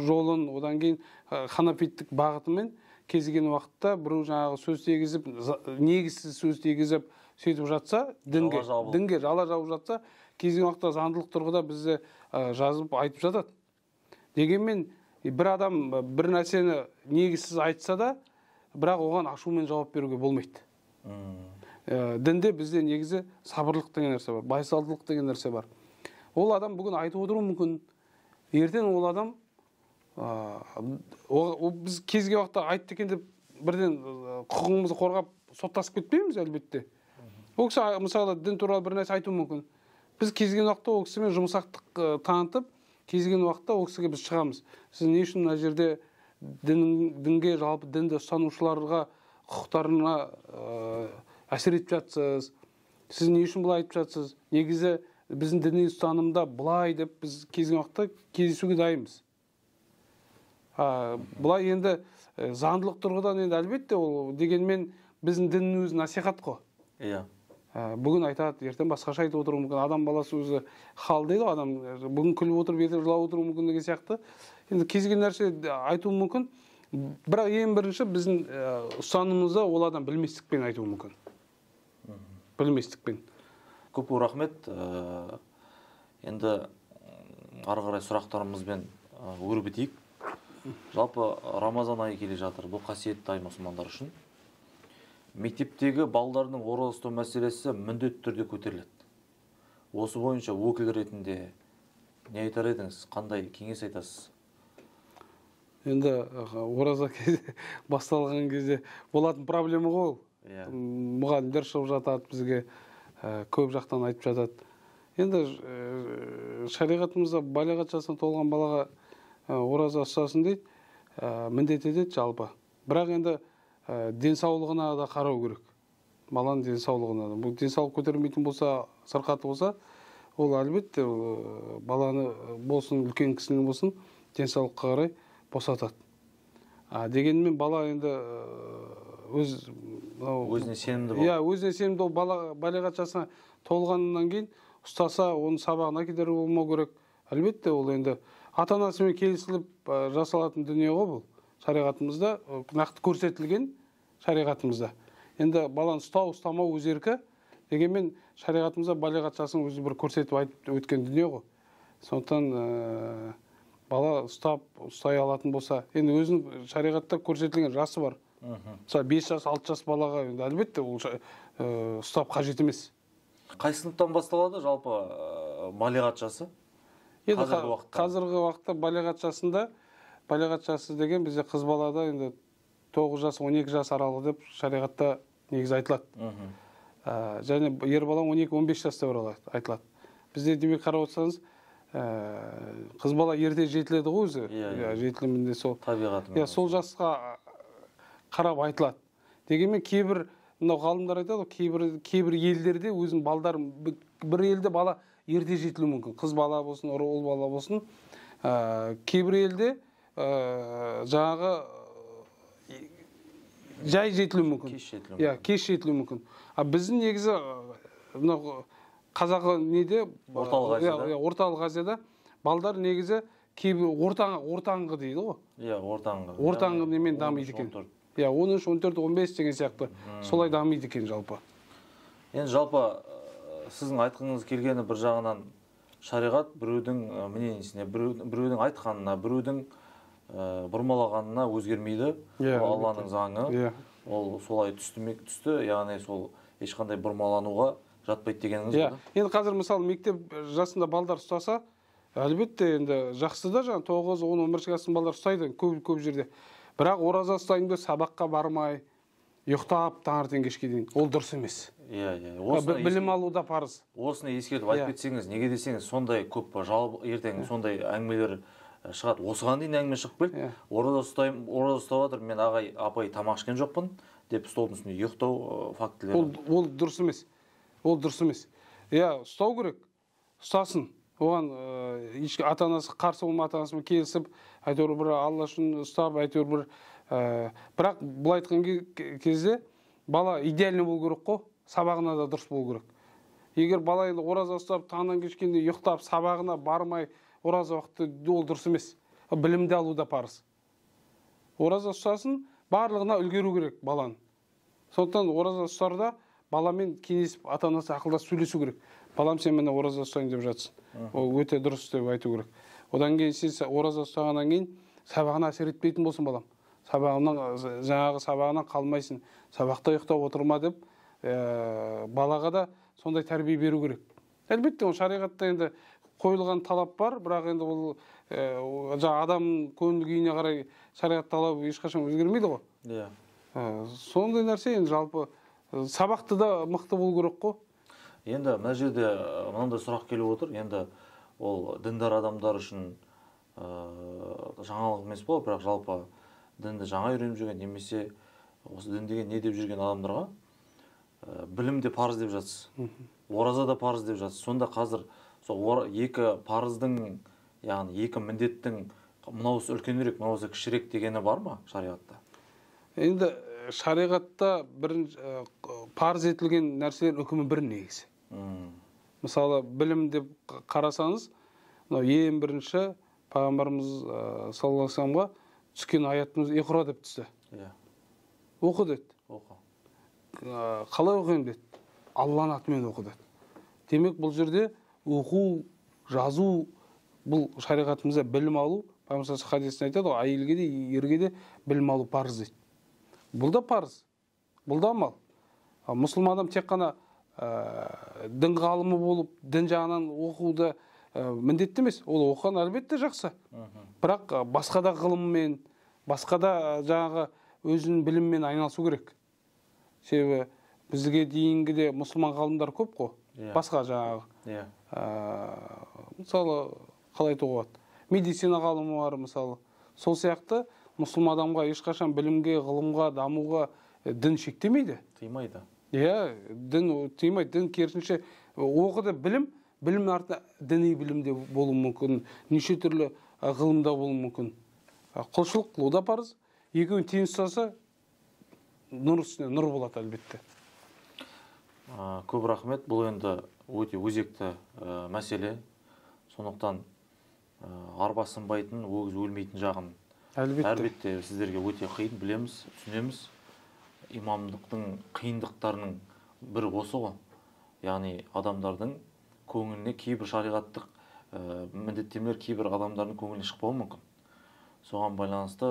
жолын, одан кейін ханафиттік бағытымен кез келген уақытта біреу жаңағы сөз тигізіп, негізсіз сөз тигізіп сөйтіп жатса, дінге жала жауып жатса, кез келген уақытта заңдылық тұрғыда бізді жазып айтып жатады. Дегенмен бір адам бір нәрсені негізсіз айтса да, бірақ оған ашумен жауап беруге болмайды. Дінде бізде негізі сабырлық деген нәрсе бар, байсалдылық деген нәрсе бар. Ол адам бүгін айтып отыруы мүмкін, ертең ол адам біз кез келген уақытта айтты екен деп бірден құқығымызды қорғап соттасып кетпейміз әлбетте. Ол кісі мысалы дін туралы бір нәрсе айтуы мүмкін. Біз кез келген уақытта ол кісімен жұмсақтық танытып, кез келген уақытта ол кісіге біз шығамыз. Сіз не үшін мына жерде дінге, жалпы дінді ұстанушыларға құқықтарына әсер етіп жатсыз? Сіз не үшін бұлай айтып жатсыз? Негізі біздің діни ұстанымда бұлай деп біз кез келген уақытта кездесуге дайынбыз. Бұлай енді заңдылық тұрғыдан енді әлбетте ол дегенмен біздің діннің өзі насихат қой. Бүгін айтады, ертең басқаша айтып отыруы мүмкін. Адам баласы өзі хал дейді ғой, адам бүгін күліп отырып, ертең жылап отыруы мүмкін деген сияқты. Енді кез келген нәрсе айтуы мүмкін. Бірақ ең бірінші біздің ұстанымымызда ол адам білместікпен айтуы мүмкін. Білместікпен. Көп рахмет. Енді ары қарай сұрақтарымызбен өрбітейік. Жалпы Рамазан айы келе жатыр. Бұл қасиетті ай мұсылмандар үшін. мектептегі балалардың ораза ұстау мәселесі міндетті түрде көтеріледі. Осы бойынша өкіл ретінде не айтар едіңіз? Қандай кеңес айтасыз? Енді ораза кезде басталған кезде болатын проблема ғой ол. Мұғалімдер шығып жатады бізге, көп жақтан айтып жатады. Енді шариғатымызда балиғат жасына толған балаға ораза ұстасын дейді, міндет етеді жалпы. Бірақ енді денсаулығына да қарау керек. Баланың денсаулығына да. Бұл денсаулық көтермейтін болса, сырқаты болса, ол әлбетте баланы болсын, үлкен кісінің болсын, денсаулыққа қарай босатады. Дегенмен бала енді өзіне сенімді бол. Өзіне сенімді ол балиғат жасына толғаннан кейін ұстаса, оның сабағына кедергі болмау керек. Әлбетте ол енді ата-анасымен келісіліп жасалатын дүние ғой бұл. Шариғатымызда нақты көрсетілген шариғатымызда. Енді баланы ұстамау өз еркі, дегенмен шариғатымызда балиғат жасын өзі бір көрсетіп айтып өткен дүние ғой. Сондықтан бала ұстай алатын болса, енді өзінің шариғатта көрсетілген жасы бар. Мысалы 5 жас, 6 жас балаға енді әлбетте ол ұстап қажет емес. Қай сыныптан басталады жалпы балиғат жасы? Қазіргі уақытта балиғат жасында, балиғат жасы деген бізде қыз балада енді 9 жас, 12 жас аралығы деп шариғатта негіз айтылады. Және ер бала 12-15 жаста бар айтылады. Бізде демек қарап отырсаңыз, қыз бала ерте жетіледі ғой өзі. Жетілімінде сол. Табиғатымен. Сол жасқа қарап айтылады. Дегенмен кейбір ғалымдар айтады, кейбір елдерде өзінің балдарын, бір елде бала ерте жетілуі мүмкін. Қыз бала болсын, ұл бала болсын. Кейбір елде жаңағы жай жетілуі мүмкін. Кеш жетілуі мүмкін. Біздің негізі Қазағы неде? Орталық Азияда балдар негізі кейбір ортаңғы дейді ғой. Ортаңғы немен дамиды екен. 13, 14, 15 деген сияқты солай дамиды екен жалпы. Енді жалпы сіздің айтқыңыз келгені бір жағынан шариғат біреудің мнениесіне, біреудің айтқанына, біреудің бұрмалағанына өзгермейді. Алланың заңы. Ол солай түсті, яғни сол ешқандай бұрмалануға жатпайды дегеніңіз бе? Енді қазір мысалы мектеп жасында балдар ұстаса, әлбетте енді жақсы да, 9, 10, 11 кластың балдар ұстайды көп жерде. Бірақ ораза ұстайын деп сабаққа бармай, ұйықтап таңертең кешке дейін, ол дұрыс емес. Білім алу да парыз. Осыны ескертіп айтып кетсеңіз, неге десеңіз, сондай көп ертең сондай әңгімелер шығады. Осыған дейін әңгіме шығып келді. Ораза ұстап жатыр, мен ағай, апай тамақ ішкен жоқпын деп столдың үстінде ұйықтау фактілері. Ол дұрыс емес. Ол дұрыс емес. Ұстау керек, ұстасын. Оған ата-анасы қарсы болма, ата-анасымен келісіп, әйтеуір бір Алла үшін ұстап, әйтеуір бір. Бірақ бұл айтқан кезде бала идеальный болу керек қой, сабағына да дұрыс болу керек. Егер бала енді ораза ұстап, таңнан кешкенде ұйықтап, сабағына бармай, ораза уақытты ол дұрыс емес. Білімді алу да парыз. Ораза ұстасын, барлығына үлгеру керек баланы. Сондықтан ораза ұстарда баламен кеңесіп, ата-анасы ақылдасып сөйлесу керек. Балам, сен мені ораза ұстайын деп жатсың. Ол өте дұрыс деп айту керек. Одан кейін сен ораза ұстағаннан кейін сабағына әсер етпейтін болсын балам. Сабағынан қалмайсың. Сабақта ұйықтап отырма деп балаға да сондай тәрбие беру керек. Әлбетте ол шариғатта енді қойылған талап бар, бірақ енді ол адам көңіл күйіне қарай шариғат талабы ешқашан өзгермейді ғой. Сондай нәрсе енді жалпы сабақты да мықты болу керек қой. Енді мына жерде мынандай сұрақ келіп отыр. Енді ол діндар адамдар үшін жаңалық емес болар, бірақ жалпы дінді жаңа үйреніп жүрген немесе осы дін деген не деп жүрген адамдарға білім де парыз деп жатсыз. Ораза да парыз деп жатсыз. Сонда қазір екі парыздың, яғни екі міндеттің мынауысы үлкенірек, мынауысы кішірек дегені бар ма шариғатта? Енді шариғатта парыз етілген нәрселер үкімі бір негізі. Мысалы, білім деп қарасаңыз, ең бірінші пайғамбарымыз саллаллаху алейхи вассаламға түскен аятымыз иқра деп түсті. Оқы деді. Қалай оқимын деді? Алланың атымен оқы деді. Демек бұл жерде оқу, жазу, бұл шариғатымызда білім алу, пайғамбар хадисінде айтады ғой, әйелге де ерге де білім алу парыз дейді. Бұл да парыз, бұл да амал. мұсылман адам тек қана дін ғалымы болып дін жағынан оқуды міндетті емес. Ол оқыған әлбетте жақсы, бірақ басқа да ғылыммен, басқа да жаңағы өзінің біліммен айналысу керек. Себебі бізге дейінгі де мұсылман ғалымдар көп қой, басқа жаңағы мысалы қалай айтуға болады, медицина ғалымы бар мысалы. Сол сияқты мұсылман адамға ешқашан білімге, ғылымға, дамуға дін шектемейді. Тыймайды. Дін тыймайды. Дін керісінше оқыды білім артында діни білімде болуы мүмкін, неше түрлі ғылымда болуы мүмкін. Құлшылық қылу да парыз. Екеуін тең ұстаса, нұр үстіне нұр болады әлбетте. Көп рахмет. Бұл енді өте өзекті мәселе. Сондықтан арба сынбайтын, өгіз өлмейтін жағын әлбетте сіздерге өте қиын, білеміз, түсінеміз. Имамдықтың қиындықтарының бірі осы ғой. Яғни адамдардың көңіліне кейбір шариғаттық міндеттемелер кейбір адамдардың көңіліне шықпауы мүмкін. Соған байланысты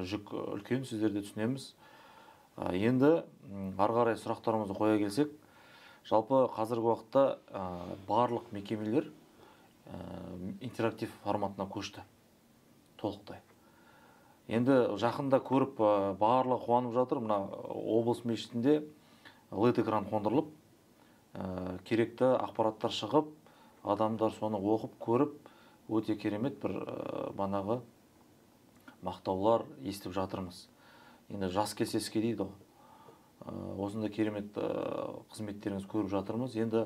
жүк үлкен, сіздерде түсінеміз. Енді ары қарай сұрақтарымызды қоя келсек, жалпы қазіргі уақытта барлық мекемелер интерактив форматына көшті толықтай. Енді жақында көріп барлығы қуанып жатыр. Мына облыс мешітінде LED экран қондырылып, керекті ақпараттар шығып, адамдар соны оқып, көріп, өте керемет бір банағы мақтаулар естіп жатырмыз. Енді жас келсе іске дейді. Осында керемет қызметтеріңіз көріп жатырмыз. Енді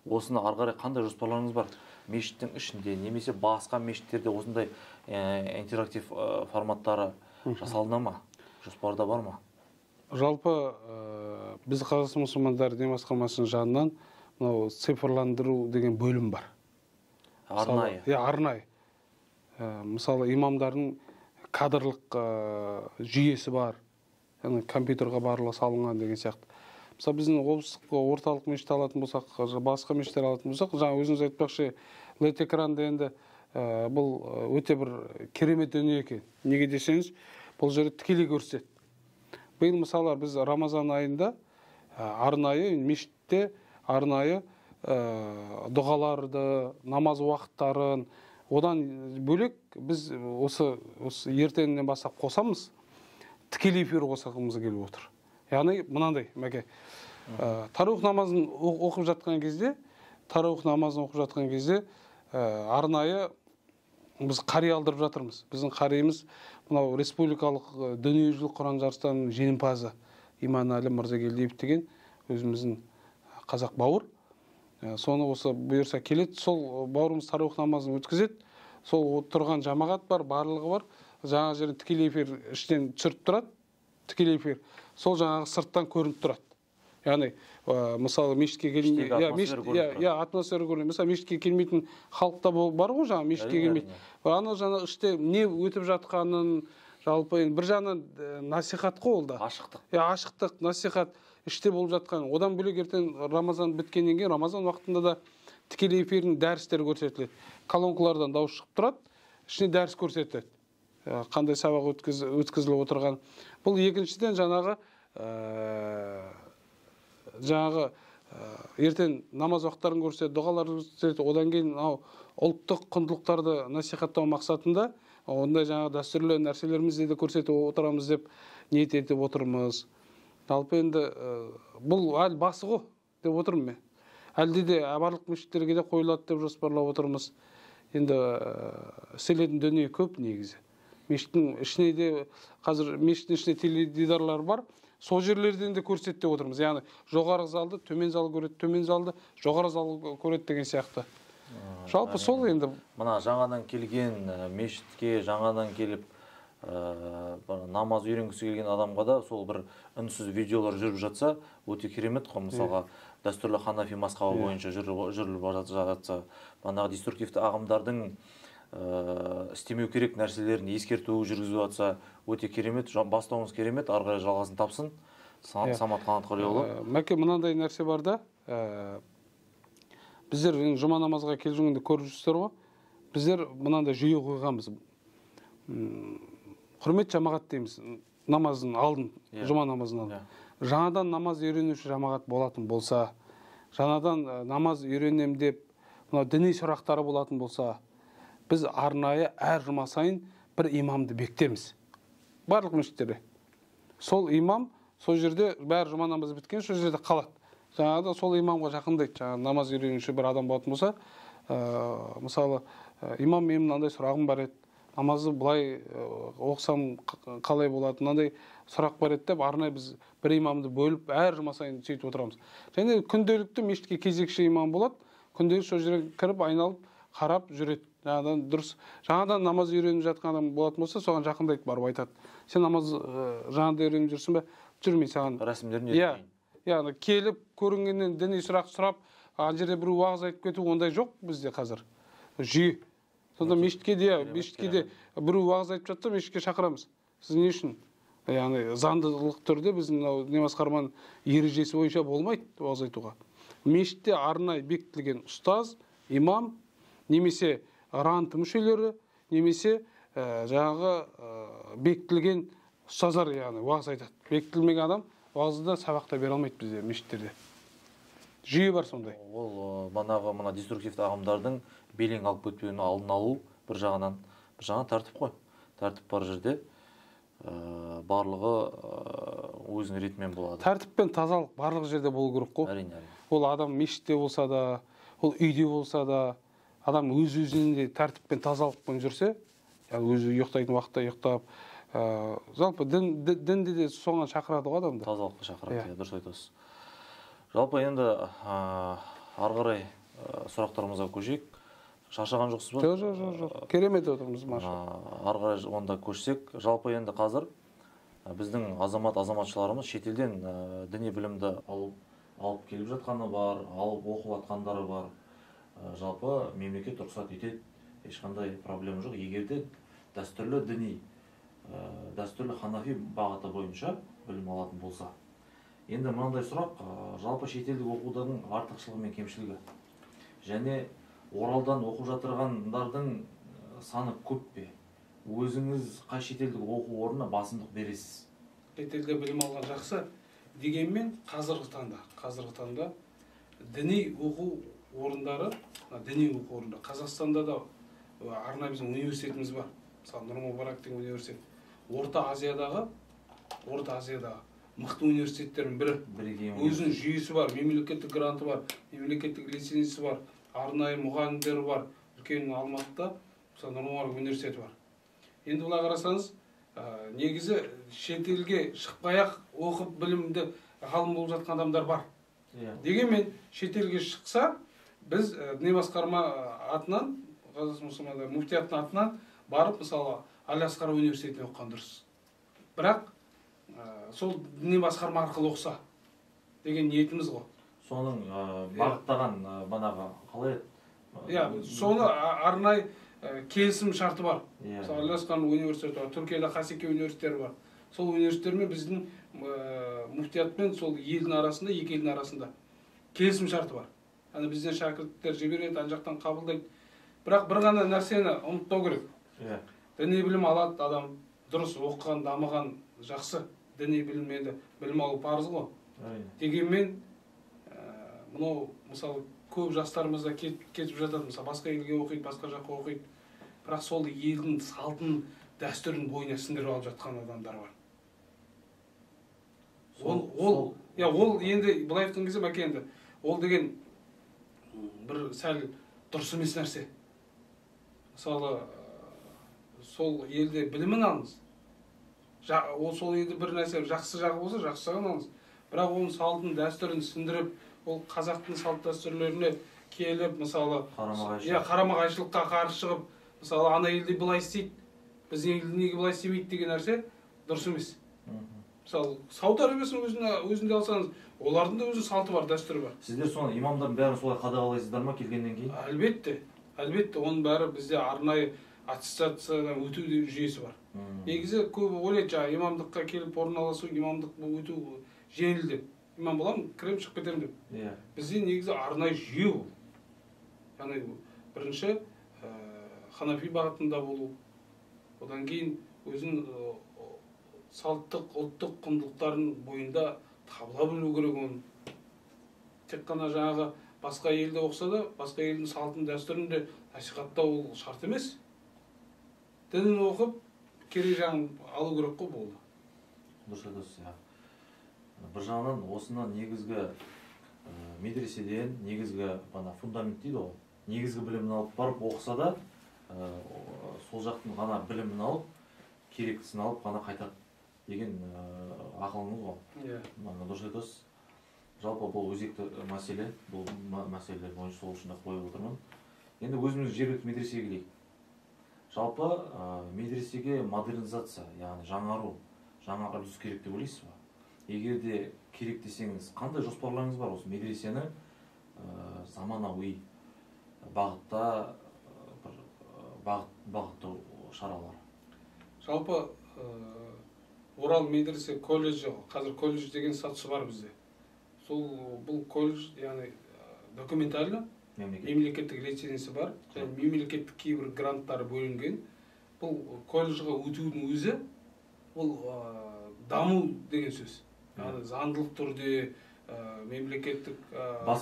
осыны ары қарай қандай жоспарларыңыз бар? Мешіттің ішінде немесе басқа мешіттерде осындай интерактив форматтары жасалына ма? Жоспарда бар ма? Жалпы біз Қазақстан мұсылмандары діни басқармасының жанынан цифрландыру деген бөлім бар. Арнайы. Арнайы. Мысалы имамдардың кадрлық жүйесі бар. Яғни компьютерға барлығы салынған деген сияқты. Мысалы біздің облыстық орталық мешіт алатын болсақ, басқа мешіттер алатын болсақ, жаңа өзіңіз айтпақшы, LED экранды енді бұл өте бір керемет дүние екен. Неге десеңіз, бұл жерде тікелей көрсетеді. Биыл мысалы біз Рамазан айында арнайы мешітте арнайы дұғаларды, намаз уақыттарын, одан бөлек біз осы ертеңнен бастап қосамыз, тікелей эфир қосағымыз келіп отыр. Яғни мынандай, мәке, тарауих намазын оқып жатқан кезде, арнайы біз қари алдырып жатырмыз. Біздің қариымыз мынау республикалық дүниежүзілік Құран жарыстарының жеңімпазы Иманәлі Мырзагелдиев деген өзіміздің қазақ бауыр. Соны осы бұйырса келеді, сол бауырымыз тарауих намазын өткізеді. Сол тұрған жамағат бар, барлығы бар. Жаңа жерін тікелей эфир іштен түсіріп тұрады, тікелей эфир. Сол жаңағы сырттан көрініп тұрады. Яғни, мысалы мешітке келмейтін, атмосфера көрінеді. Мысалы мешітке келмейтін халықта бар ғой, жаңа мешітке келмейтін. Ана жаңа іште не өтіп жатқанын, жалпы бір жағынан насихат қой ол да. Ашықтық. Ашықтық, насихат іште болып жатқан. Одан бөлек ертең Рамазан біткеннен кейін, Рамазан уақытында да тікелей эфирдің дәрістері көрсетіледі. Колонкалардан дауыс шығып тұрады, ішіне дәріс көрсетіледі. Қандай сабақ өткізіліп отырған. Бұл екіншіден жаңағы ертең намаз уақыттарын көрсетеді, дұғаларды көрсетеді. Одан кейін ұлттық құндылықтарды насихаттау мақсатында ондай жаңағы дәстүрлі нәрселерімізді де көрсетіп отырамыз деп ниет етіп отырмыз. Жалпы енді бұл әлі басы ғой деп отырмын мен. Әлде де барлық мешіттерге де қойылады деп жоспарлап отырмыз. Енді істелетін дүние көп негізі. Мешіттің ішіне де, қазір мешіттің ішінде теледидарлар бар, сол жерлерден де көрсетіп деп отырмыз. Яғни жоғары залды, төмен зал көреді, төмен залды, жоғары зал көреді деген сияқты. Жалпы сол енді. Мына жаңадан келген мешітке, жаңадан келіп намаз үйренгісі келген адамға да сол бір үнсіз видеолар жүріп жатса, өте керемет қой. Мысалға, дәстүрлі ханафи мазхабы бойынша жүріліп жатса, манағы деструктивті ағымдардың істемеу керек нәрселерін ескерту жүргізіп жатса, өте керемет, бастауыңыз керемет, ары қарай жалғасын тапсын. Самат Қанатқалиұлы. Мәке, мынандай нәрсе бар да, біздер жұма намазға келіп жүргенде көріп жүрсіздер ғой, біздер мынандай жүйе қойғанбыз. Құрмет жамағат дейміз, намаздың алдын, жұма намазын алдын. жаңадан намаз үйренуші жамағат болатын болса, жаңадан намаз үйренем деп мынау діни сұрақтары болатын болса, біз арнайы әр жұма сайын бір имамды бекітеміз. Барлық мешіттерде. Сол имам сол жерде бәрі жұма намазы біткен сол жерде қалады. Жаңағыда сол имамға жақындайды. Жаңа намаз үйренуші бір адам болатын болса, мысалы, имам мен мынандай сұрағым бар еді. Намазы былай оқысам қалай болады, мынандай сұрақ бар еді деп арнайы біз бір имамды бөліп әр жұма сайын сөйтіп отырамыз. Және күнделікті мешітке кезекші имам болады. Күнделікті сол жерге кіріп айналып қарап жүреді. Жаңадан намаз үйреніп жатқан адам болатын болса, соған жақындайды, барып айтады. Сен намаз жаңада үйреніп жүрсің бе? Жүрмей саған. Рәсімдерін Яғни келіп көрінгеннен діни сұрақ сұрап, ана жерде бір уағыз айтып кету ондай жоқ бізде қазір. Жүйе. Сонда мешітке де бір уағыз айтып жатса, мешітке шақырамыз. Сіз не үшін? Яғни заңдылық түрде біздің діни басқарманың ережесі бойынша болмайды уағыз айтуға. Мешітте арнайы бекітілген ұстаз, имам, немесе рант мүшелері, немесе жаңағы бекітілген ұстаздар, яғни уағыз айтады. Бекітілмеген адам уағызда сабақта бере алмайды бізде мешіттерде. Жүйе бар сондай. Ол мына деструктивті ағымдардың белең алып кетпеуін алдын алу бір жағынан тәртіп қой. Тәртіп бар жерде барлығы өзінің ретімен болады. Тәртіп пен тазалық барлық жерде болу керек қой. Әрине. Ол адам мешітте болса да, ол үйде болса да, адам өз-өзінде тәртіп пен тазалықпен жүрсе, өзі ұйықтайтын уақытта ұйықтап, жалпы дінде де соған шақырады ғой адамды. Тазалыққа шақырады, дұрыс айтасыз. Жалпы енді ары қарай сұрақтарымызға көшейік. Шаршаған жоқсыз ба? Жоқ. Керемет отырмыз, маша. Ары қарай онда көшсек, жалпы енді қазір біздің азаматшыларымыз шетелден діни білімді алып келіп жатқаны бар, алып оқып жатқандары бар. Жалпы мемлекет рұқсат етеді, ешқандай проблема жоқ. Егерде дәстүрлі ханафи бағыты бойынша білім алатын болса. Енді мынандай сұрақ, жалпы шетелдік оқудың артықшылығы мен кемшілігі. Және Оралдан оқып жатырғандардың саны көп пе? Өзіңіз қай шетелдік оқу орнына басымдық бересіз? Шетелде білім алған жақсы, дегенмен қазіргі таңда діни оқу орындары, Қазақстанда да арнайы біздің университетіміз бар. Мысалы, Нұр Мүбарак деген университет. Орта Азиядағы мықты университеттердің бірі. Өзінің жүйесі бар, мемлекеттік гранты бар, мемлекеттік лицензиясы бар, арнайы мұғалімдері бар. Үлкен Алматыда мысалы Нұр Мүбарак университеті бар. Енді бұлай қарасаңыз, негізі шетелге шықпай-ақ оқып білімді ғалым болып жатқан адамдар бар. Дегенмен шетелге шықса, біз діни басқарма атынан, Қазақстан мұсылмандар муфтияттың атынан барып, мысалы, Аль-Асқар университетіне оқыған дұрыс. Бірақ сол діни басқарма арқылы оқса деген ниетіміз ғой. Соның бағыттаған банаға қалай еді? Соны арнайы келісім шарты бар. Мысалы, Аль-Асқар университеті бар, Түркияда Хасеки университеттері бар. Сол университеттермен біздің муфтиятпен сол елдің арасында, екі елдің арасында келісім шарты бар. Яғни бізден шәкірттер жібереді, ана жақтан қабылдайды. Бірақ бір ғана нәрсені ұмытпау керек. Діни білім алады адам, дұрыс оқыған, дамыған жақсы. Діни білім алу парыз ғой. Дегенмен, мынау мысалы көп жастарымыз да кетіп жатады, мысалы басқа елге оқиды, басқа жаққа оқиды. Бірақ сол елдің салтын, дәстүрін бойына сіңдіріп алып жатқан адамдар бар. Ол енді былай айтқан кезде мәке енді, ол деген бір сәл дұрыс емес нәрсе. Мысалы, сол елде білімін алыңыз. Сол елде бір нәрсе жақсы жағы болса, жақсы жағын алыңыз. Бірақ оның салтын, дәстүрін сіңдіріп, ол қазақтың салт дәстүрлеріне келіп, мысалы, қарама-қайшылыққа қарсы шығып, мысалы, ана елде былай істейді, біздің елде неге былай істемейді деген нәрсе дұрыс емес. Мысалы, Сауд Арабиясының өзінде алсаңыз, олардың да өзінің салты бар, дәстүрі бар. Сіздер соны имамдардың бәрін солай қадағалайсыздар ма келгеннен кейін? Әлбетте, оның бәрі бізде арнайы аттестациядан өту жүйесі бар. Негізі көбі ойлайды, имамдыққа келіп орналасу, имамдық өту жеңіл деп. Имам боламын, кірем шығып кетемін деп. Бізде негізі арнайы жүйе ол. Яғни бірінші ханафи бағытында болу, одан кейін өзінің салттық, ұлттық құндылықтарын бойында табыла білу керек оны. Тек қана жаңағы басқа елде оқса да, басқа елдің салтын дәстүрін де насихаттау ол шарт емес. Дінін оқып, керек жағын алу керек қой болды. Дұрыс айтасыз, бір жағынан осыны негізгі медреседен негізгі фундамент дейді ғой, негізгі білімін алып барып оқыса да, сол жақтың ғана білімін алып, керектісін алып ғана қайтады деген ақылыңыз ғой. Дұрыс айтасыз. Жалпы бұл өзекті мәселе, бұл мәселелер бойынша сол үшін қойып отырмын. Енді өзіміз жергілікті медресеге келейік. Жалпы медресеге модернизация, яғни жаңару үрдіс керек деп ойлайсыз ба? Егер де керек десеңіз, қандай жоспарларыңыз бар осы медресені заманауи бағытта бағыттау шаралары? Жалпы Орал медресе колледжі, қазір колледж деген статусы бар бізде. Бұл колледж, яғни документально мемлекеттік лицензиясы бар, және мемлекеттік кейбір гранттары бөлінген. Бұл колледжға өтудің өзі бұл даму деген сөз. Яғни заңдылық түрде мемлекеттік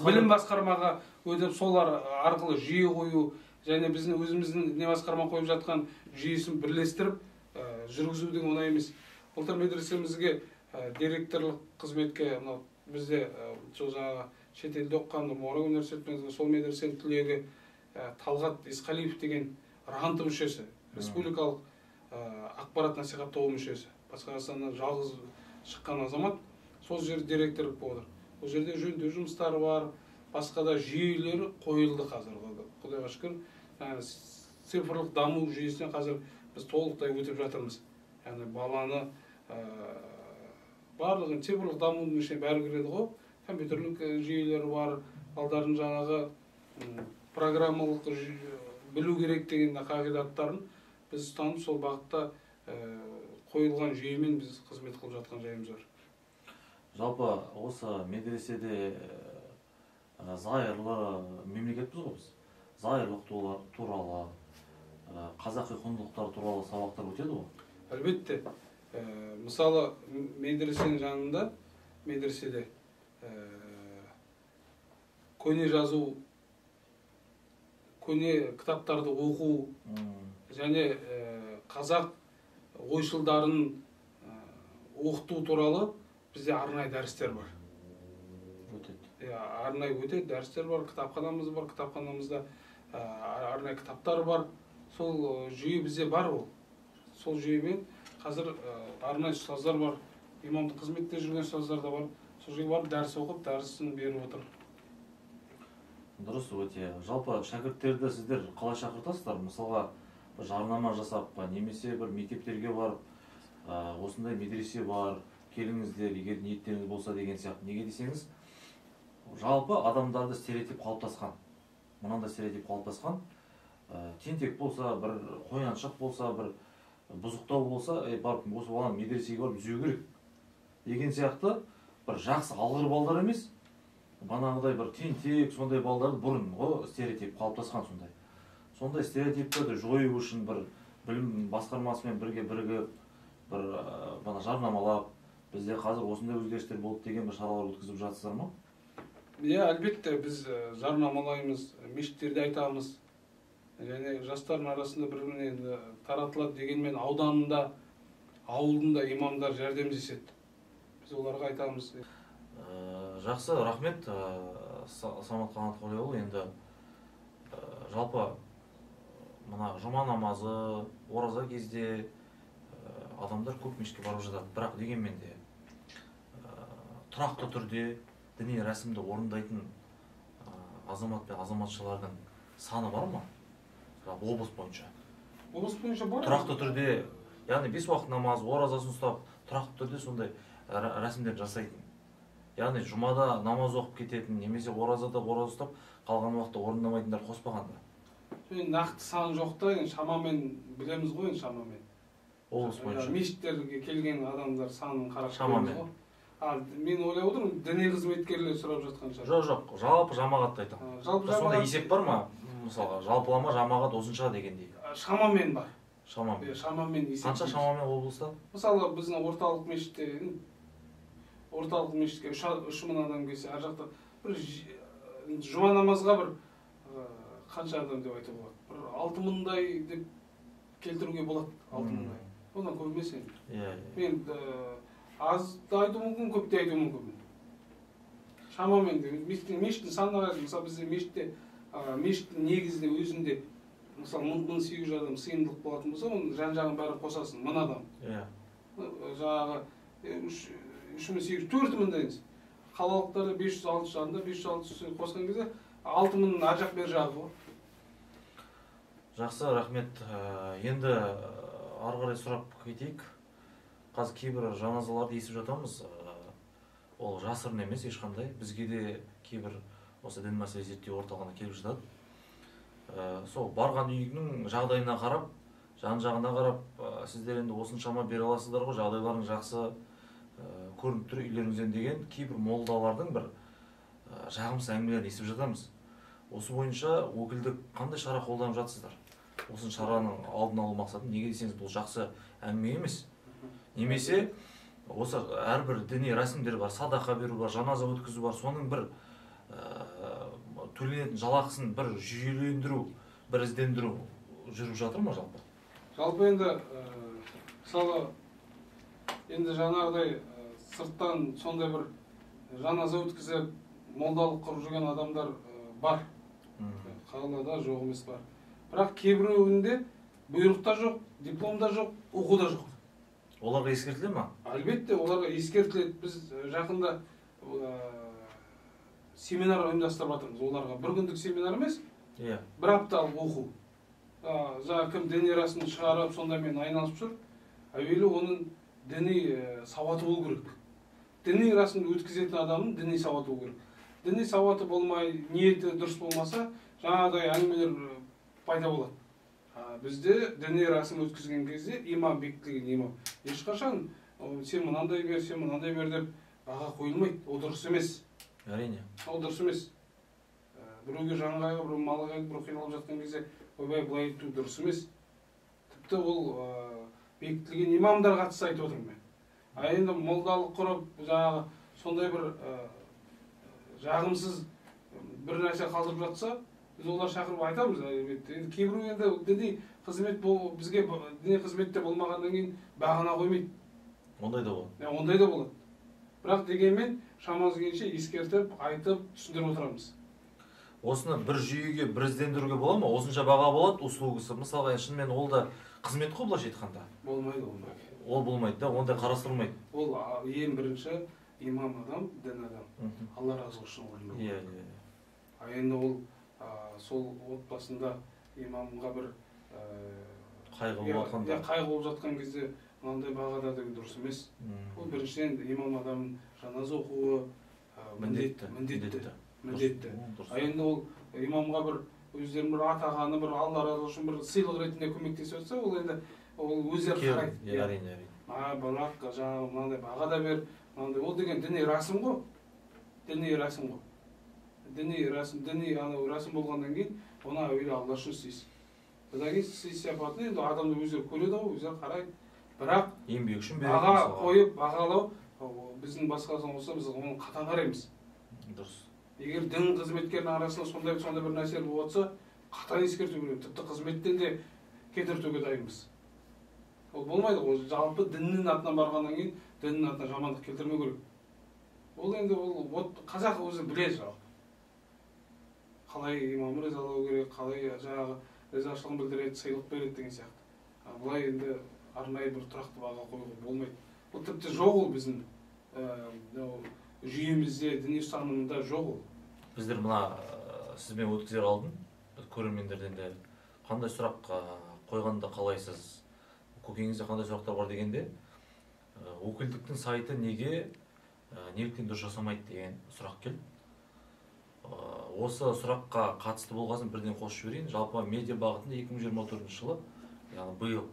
білім басқармаға өтіп, солар арқылы жүйе қою, және біздің өзіміздің не басқарма қойып жатқан жүйесін бірлестіріп жүргізудің оңай емес. Былтыр медресемізге директорлық қызметке бізде жаңағы шетелде оқыған Орал университетімізге сол медресенің түлегі Талғат Есқалиев деген ранты мүшесі, республикалық ақпарат насихаттау мүшесі, Батыс Қазақстаннан жалғыз шыққан азамат, сол жерде директор болып отыр. Ол жерде жөндеу жұмыстары бар, басқа да жүйелері қойылды қазір. Құдайға шүкір, цифрлық даму жүйесіне қазір біз толықтай өтіп жатырмыз. Яғни баланы барлығын цифрлық дамудың ішіне бәрі кіреді ғой. Компьютерлік жүйелері бар, балдардың жаңағы программалық білу керек деген қағидаттарын біз ұстанып, сол бағытта қойылған жүйемен біз қызмет қылып жатқан жайымыз бар. Жалпы осы медреседе зайырлы мемлекетпіз ғой біз. Зайырлық туралы, қазақи құндылықтар туралы сабақтар өтеді ғой? Әлбетте. Мысалы, медресенің жанында, медреседе көне жазу, көне кітаптарды оқу, және қазақ ойшылдарын оқыту туралы бізде арнайы дәрістер бар. Арнайы өтеді, дәрістер бар, кітапханамыз бар, кітапханамызда арнайы кітаптар бар. Сол жүйе бізде бар ол. Сол жүйемен қазір арнайы ұстаздар бар, имамдық қызметте жүрген ұстаздар да бар. Сол жерге барып дәріс оқып, дәрісін беріп отыр. Дұрыс өте. Жалпы шәкірттерді сіздер қалай шақыртасыздар? Мысалға, жарнама жасап, немесе бір мектептерге барып, осындай медресе бар, келіңіздер, егер ниеттеріңіз болса деген сияқты. Неге десеңіз, жалпы адамдарды стереотип қалыптасқан. Мынандай стереотип қалыптасқан. Тентек болса, бір қояншық болса, бір бұзықтау болса, барып осы баланы медресеге барып түзеу керек деген сияқты бір жақсы алғыр балдар емес, банағыдай бір тентек сондай балдарды бұрын ғой стереотип қалыптасқан сондай. Сондай стереотиптерді жою үшін бір білім басқармасымен бірге бірігіп, бір жарнамалап, бізде қазір осындай өзгерістер болды деген бір шаралар өткізіп жатсыздар ма? Әлбетте біз жарнамалаймыз, мешіттерде айтамыз. Және жастардың арасында бір-біріне таратылады дегенмен ауданында, ауылында имамдар жәрдемдеседі. Біз оларға айтамыз. Жақсы, рахмет, Самат Қанатқалиұлы. Енді жалпы мына жұма намазы, ораза кезде адамдар көп мешітке барып жатады. Бірақ дегенмен де тұрақты түрде діни рәсімді орындайтын азамат пен азаматшалардың саны бар ма? Облыс бойынша. Облыс бойынша бар. Тұрақты түрде, яғни 5 уақыт намаз, оразасын ұстап, тұрақты түрде сондай рәсімдер жасайтын. Яғни жұмада намаз оқып кететін, немесе оразада ораза ұстап, қалған уақытта орындамайтындар қоспағанда. Нақты сан жоқ та, шамамен білеміз ғой, шамамен. Облыс бойынша. Мешіттерге келген адамдар санын қарап шамамен. Мен ойлап отырмын, діни қызметкерлер сұрап жатқан шығар. Жоқ, жалпы жамағатты айтамын. Сонда есеп бар ма? Мысалға, жалпылама жамағат осынша дегендей. Шамамен бар. Шамамен. Шамамен есеп. Қанша шамамен облыста? Мысалы, біздің орталық мешітте орталық мешітке 3 мың адам келсе, ар жақта бір жұма намазға бір қанша адам деп айтуға болады? Бір 6 мыңдай деп келтіруге болады, 6 мыңдай. Одан көп емес енді. Мен аз да айту мүмкін, көп те айту мүмкін. Шамамен де мешіттің санына қарай, мысалы бізде мешіттің негізінде өзінде мысалы 1800 адам сыйымдылық болатын болса, оның жан-жағын бәрін қосасың, 1000 адам. Жаңағы 3800, 4000-дай емес. Қалалықтарда 500-600 адамда 500-600 қосқан кезде 6000 ар жақ бер жағы ғой. Жақсы, рахмет. Енді ары қарай сұрап кетейік. Қазір кейбір жаназаларды естіп жатамыз. Ол жасырын емес ешқандай. Бізге де кейбір осы дін мәселе зерттеу орталығына келіп жатады. Сол барған үйінің жағдайына қарап, жан-жағына қарап, сіздер енді осыншама бере аласыздар ғой, жағдайларың жақсы көрініп тұр үйлеріңізден деген кейбір молдалардың бір жағымсыз әңгімелерін естіп жатамыз. Осы бойынша өкілдік қандай шара қолданып жатсыздар? Осы шараның алдын алу мақсаты неге десеңіз, бұл жақсы әңгіме емес. Немесе осы әрбір діни рәсімдер бар, садақа беру бар, жаназа өткізу бар, соның бір төленетін жалақысын бір жүйелендіру, бір іздендіру жүріп жатыр ма жалпы? Жалпы енді мысалы енді жаңағыдай сырттан сондай бір жаназа өткізіп, молдалық құрып жүрген адамдар бар. Қалада жоқ емес бар. Бірақ кейбіреуінде бұйрықта жоқ, дипломда жоқ, оқуда жоқ. Оларға ескертіле ма? Әлбетте, оларға ескертіледі. Біз жақында семинар ұйымдастырып жатырмыз. Оларға бір күндік семинар емес, бір апталық оқу. Жаңа кім діни рәсімді шығарып, сондамен айналысып жүр. Әуелі оның діни сауаты болу керек. Діни рәсімді өткізетін адамның діни сауаты болу керек. Діни сауаты болмай, ниеті дұрыс болмаса, жаңағыдай әңгімелер пайда болады. Бізде діни рәсім өткізген кезде имам, бекітілген имам, ешқашан сен мынандай бер, сен мынандай бер деп баға қойылмайды. Ол дұрыс емес. Әрине. Ол дұрыс емес. Біреуге жанғайға, біреу малға, біреу қиналып жатқан кезде ойбай былай ету дұрыс емес. Тіпті ол бекітілген имамдар қатысты айтып отырмын мен. Енді молдалық құрып, жаңағы сондай бір жағымсыз бір нәрсе қалдырып жатса, біз олар шақырып айтамыз. Енді кейбіреу енді діни қызмет бізге діни қызметте болмағаннан кейін бағана қоймайды. Ондай да болады. Ондай да болады. Бірақ дегенмен шамамыз келгенше ескертіп, айтып, түсіндіріп отырамыз. Осыны бір жүйеге, бір іздендіруге бола ма? Осынша баға болады, услугасы. Мысалға, шынымен ол да қызмет қой былайша айтқанда. Болмайды. Ол болмайды да, ондай қарастырылмайды. Ол ең бірінші имам адам, дін адам. Алла разылығы үшін орындау. Енді ол сол отбасында имамға бір қайғы болып жатқан кезде мынандай бағада деген дұрыс емес. Ол біріншіден имам адамның жаназа оқуы міндетті. Енді ол имамға бір өздерінің бір атағаны, бір Алла разылығы үшін бір сыйлық ретінде көмектесіп жатса, ол енді ол өздері қарайды. Әрине. Бірақ жаңағы мынандай бағада бер, ол деген діни рәсім ғой. Діни рәсім болғаннан кейін, оны әуелі Алла үшін істейсің. Одан кейін сый сияпатын енді адамды өздері көреді ғой, өздері қарайды. Бірақ еңбек үшін баға қойып, бағалау біздің басқасынан болса, біз оны қатаң қараймыз. Дұрыс. Егер дін қызметкерінің арасында сондай бір нәрсе болып жатса, қатаң ескерту керек. Тіпті қызметтен де кетіртуге дайынбыз. Ол болмайды. Ол жалпы діннің атынан барғаннан кейін діннің атына жамандық келтірмеу керек. Ол енді қазақ өзі біледі жалпы. Қалай имамы ризалау керек, қалай жаңағы ризашылығын білдіреді, сыйлық береді деген сияқты. Бұлай енді арнайы бір тұрақты баға қоюға болмайды. Ол тіпті жоқ ол біздің жүйемізде, діни ұстанымында жоқ ол. Біздер мына сізбен өткізер алдын, көрермендерден де қандай сұрақ қойғанды қалайсыз? Көкеңізде қандай сұрақтар бар дегенде, өкілдіктің сайты неліктен дұрыс жасамайды деген сұрақ келді. Осы сұраққа қатысты болғасын бірден қосып жіберейін. Жалпы медиа бағытында 2024 жылы, яғни биыл,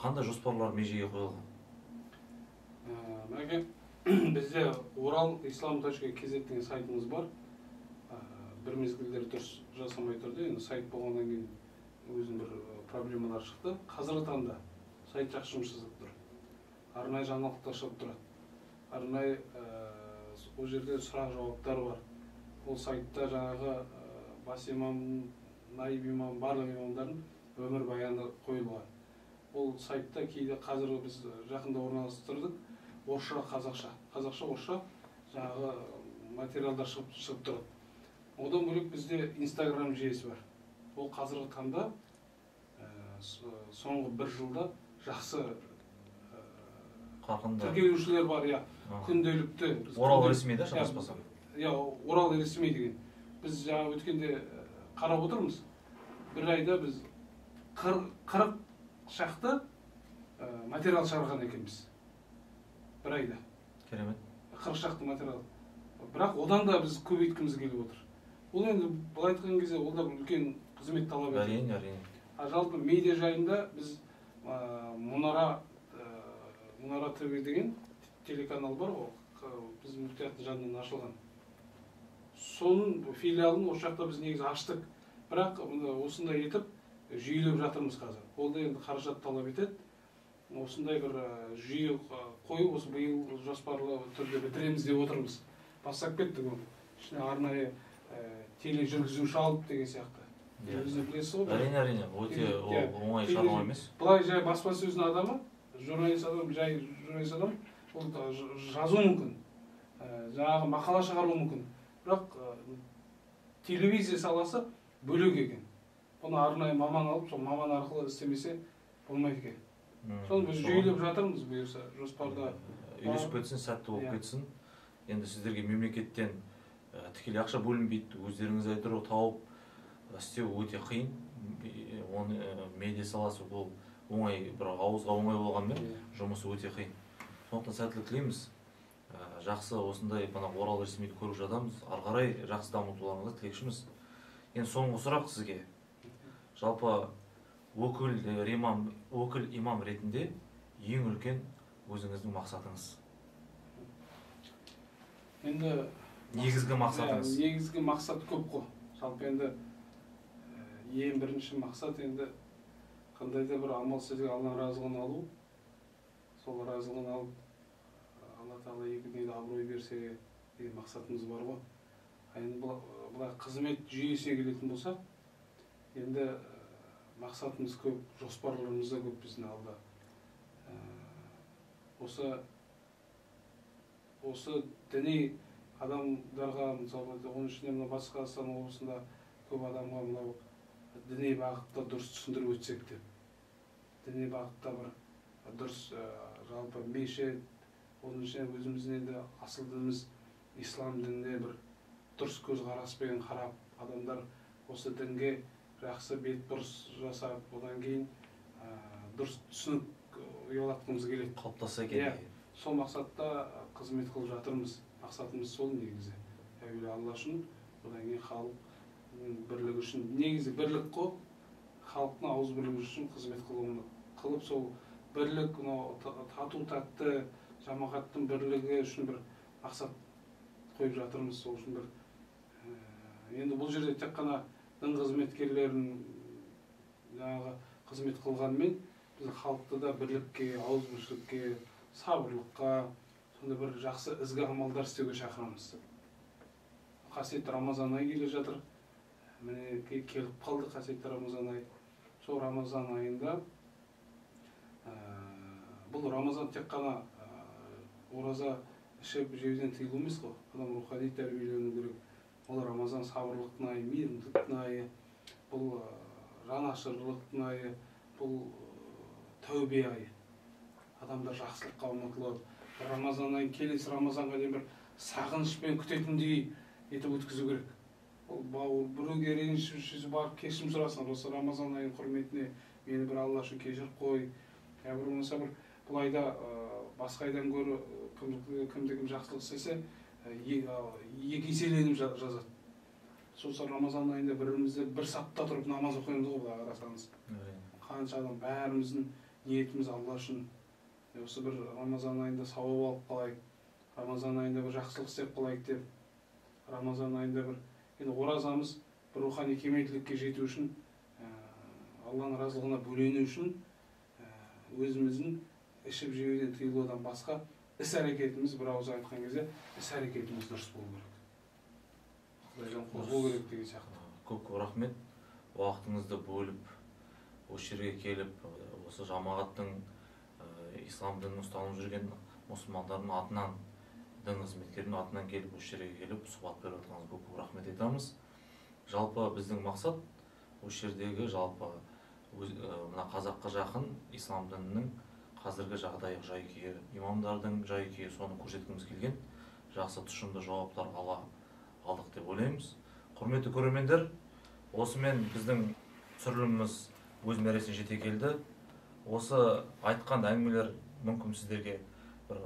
қандай жоспарлар межеге қойылған? Бізде Орал islam.kz деген сайтымыз бар. Бір мезгілдер дұрыс жасамай тұрды. Енді сайт болғаннан кейін өзінің бір проблемалар шықты. Қазіргі таңда сайт жақсы жұмыс жасап тұр. Арнайы жаңалықтар шығып тұрады. арнайы ол жерде сұрақ жауаптар бар. Ол сайтта жаңағы бас имам, наиб имам, барлық имамдардың өмір баяны қойылған. Ол сайтта кейде қазір біз жақында орналастырдық, орысша, қазақша, орысша жаңағы материалдар шығып тұрады. Одан бөлек бізде Инстаграм жүйесі бар. Ол қазіргі таңда соңғы бір жылда жақсы тіркелушілер бар, күнделікті. Орал ресми да, шатаспасам. Орал ресми деген. Біз жаңа өткенде қарап отырмыз. Бір айда біз 40 шақты материал шығарған екенбіз. Бір айда. Керемет. 40 шақты материал. Бірақ одан да біз көбейткіміз келіп отыр. Ол енді былай айтқан кезде ол да үлкен қызмет талап етеді. Әрине. Жалпы медиа жайында біз Мұнара ТВ деген телеканал бар ғой, біздің мүфтияттың жанынан ашылған. Соның филиалын осы жақта біз негізі аштық. Бірақ осындай етіп жүйелеп жатырмыз қазір. Ол да енді қаражат талап етеді. Осындай бір жүйе қойып, осы биыл жоспарлы түрде бітіреміз деп отырмыз. Бастап кеттік оны. Ішіне арнайы тележүргізуші алып деген сияқты. Өзіңіз білесіз ғой? Әрине, өте оңай шаруа емес. Былай жай баспасөздің адамы, журналист адам, ол жазу мүмкін, жаңағы мақала шығару мүмкін. Бірақ телевизия саласы бөлек екен. Бұны арнайы маман алып, сол маман арқылы істемесе болмайды екен. Соны біз жүйелеп жатырмыз бұйырса, жоспарда. Үйлесіп кетсін, сәтті болып кетсін. Енді сіздерге мемлекеттен тікелей ақша бөлінбейді, өздеріңіз айтыр тауып істеу өте қиын. Оны медиа саласы бұл оңай, бір ауызға оңай болғанмен, жұмысы өте қиын. Сондықтан сәттілік тілейміз. Жақсы осындай Орал ресмиді көріп жатамыз. Ары қарай жақсы дамытуларыңызға тілекшіміз. Енді соңғы сұрақ сізге. Жалпы өкіл имам ретінде ең үлкен өзіңіздің мақсатыңыз? Енді негізгі мақсатыңыз? Негізгі мақсат көп қой. Жалпы енді ең бірінші мақсат енді қандай да бір амал сізге Алланың разылығын алу. Сол разылығын алып, Алла Тағала екі дүниеде абырой берсе деген мақсатымыз бар ғой. Енді бұлай қызмет жүйесіне келетін болсақ, енді мақсатымыз көп, жоспарларымыз да көп біздің алда. Осы діни адамдарға, мысалы, оның ішінде мына Батыс Қазақстан облысында көп адамға мынау діни бағытта дұрыс түсіндіріп өтсек деп. Діни бағытта бір дұрыс жалпы мешіт, оның ішінде өзіміздің енді асыл дініміз ислам дініне бір дұрыс көзқараспен қарап, адамдар осы дінге жақсы бет бұрыс жасап, одан кейін дұрыс түсінік ұялатқымыз келеді. Қалыптаса екен. Сол мақсатта қызмет қылып жатырмыз. Мақсатымыз сол негізі. Әуелі Алла үшін, одан кейін халық бірлігі үшін. Негізі бірлік қой, халықтың ауыз бірлігі үшін қызмет қылып, сол бірлік, тату тәтті жамағаттың бірлігі үшін бір мақсат қойып жатырмыз. Сол үшін бір енді бұл жерде тек қана дін қызметкерлерін жаңағы қызмет қылғанмен біз халықты да бірлікке, ауызбіршілікке, сабырлыққа, сонда бір жақсы ізгі амалдар істеуге шақырамыз. Қасиетті Рамазан айы келе жатыр. Міне келіп қалды қасиетті Рамазан айы. Сол Рамазан айында бұл Рамазан тек қана ораза ішіп жеуден тыйылу емес қой. Адам рухани тәрбиелену керек. Ол Рамазан сабырлықтың айы, мейірімділіктің айы, бұл жанашырлықтың айы, бұл тәубе айы. Адамдар жақсылыққа ұмтылып, Рамазан айын келесі Рамазанға дейін бір сағынышпен күтетіндей етіп өткізу керек. Ол біреуге ренжіп барып кешірім сұрасын, осы Рамазан айының құрметіне мені бір Алла үшін кешіріп қой. Бір болмаса бір бұл айда басқа айдан гөрі кімде-кім жақсылық істесе екі еселеніп жазады. Сосын Рамазан айында бірімізде бір сапта тұрып намаз оқимыз ғой, былай қарасаңыз. Қанша адам, бәріміздің ниетіміз Алла үшін. Осы бір Рамазан айында сауап алып қалайық, Рамазан айында бір жақсылық істеп қалайық деп, Рамазан айында бір енді оразамыз бір рухани кемелділікке жету үшін, Алланың разылығына бөлену үшін, өзіміздің ішіп жеуден тыйылудан басқа іс-әрекетіміз, бір ауыз айтқан кезде іс-әрекетіміз дұрыс болу керек. Құдайдан қорқу керек деген сияқты. Көп рахмет. Уақытыңызды бөліп, осы жерге келіп, осы жамағаттың ислам дінін ұстанып жүрген мұсылмандардың атынан, дін қызметкерінің атынан келіп, осы жерге келіп, сұхбат беріп отырғаныңызға көп рахмет айтамыз. Жалпы біздің мақсат осы жердегі жалпы мына қазаққа жақын ислам дінінің қазіргі жағдайы, жай-күйі, имамдардың жай-күйі, соны көрсеткіміз келген, жақсы тұшымды жауаптар алдық деп ойлаймыз. Құрметті көрермендер, осымен біздің түсіріліміміз өз мәресіне жете келді. Осы айтқан әңгімелер мүмкін сіздерге бір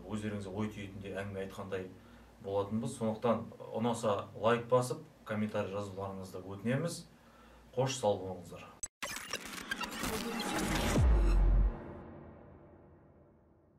өздеріңізге ой түйетіндей әңгіме айтқандай болатынбыз. Сондықтан ұнаса лайк басып, комментарий жазуларыңызды өтінеміз. Қош сау болыңыздар.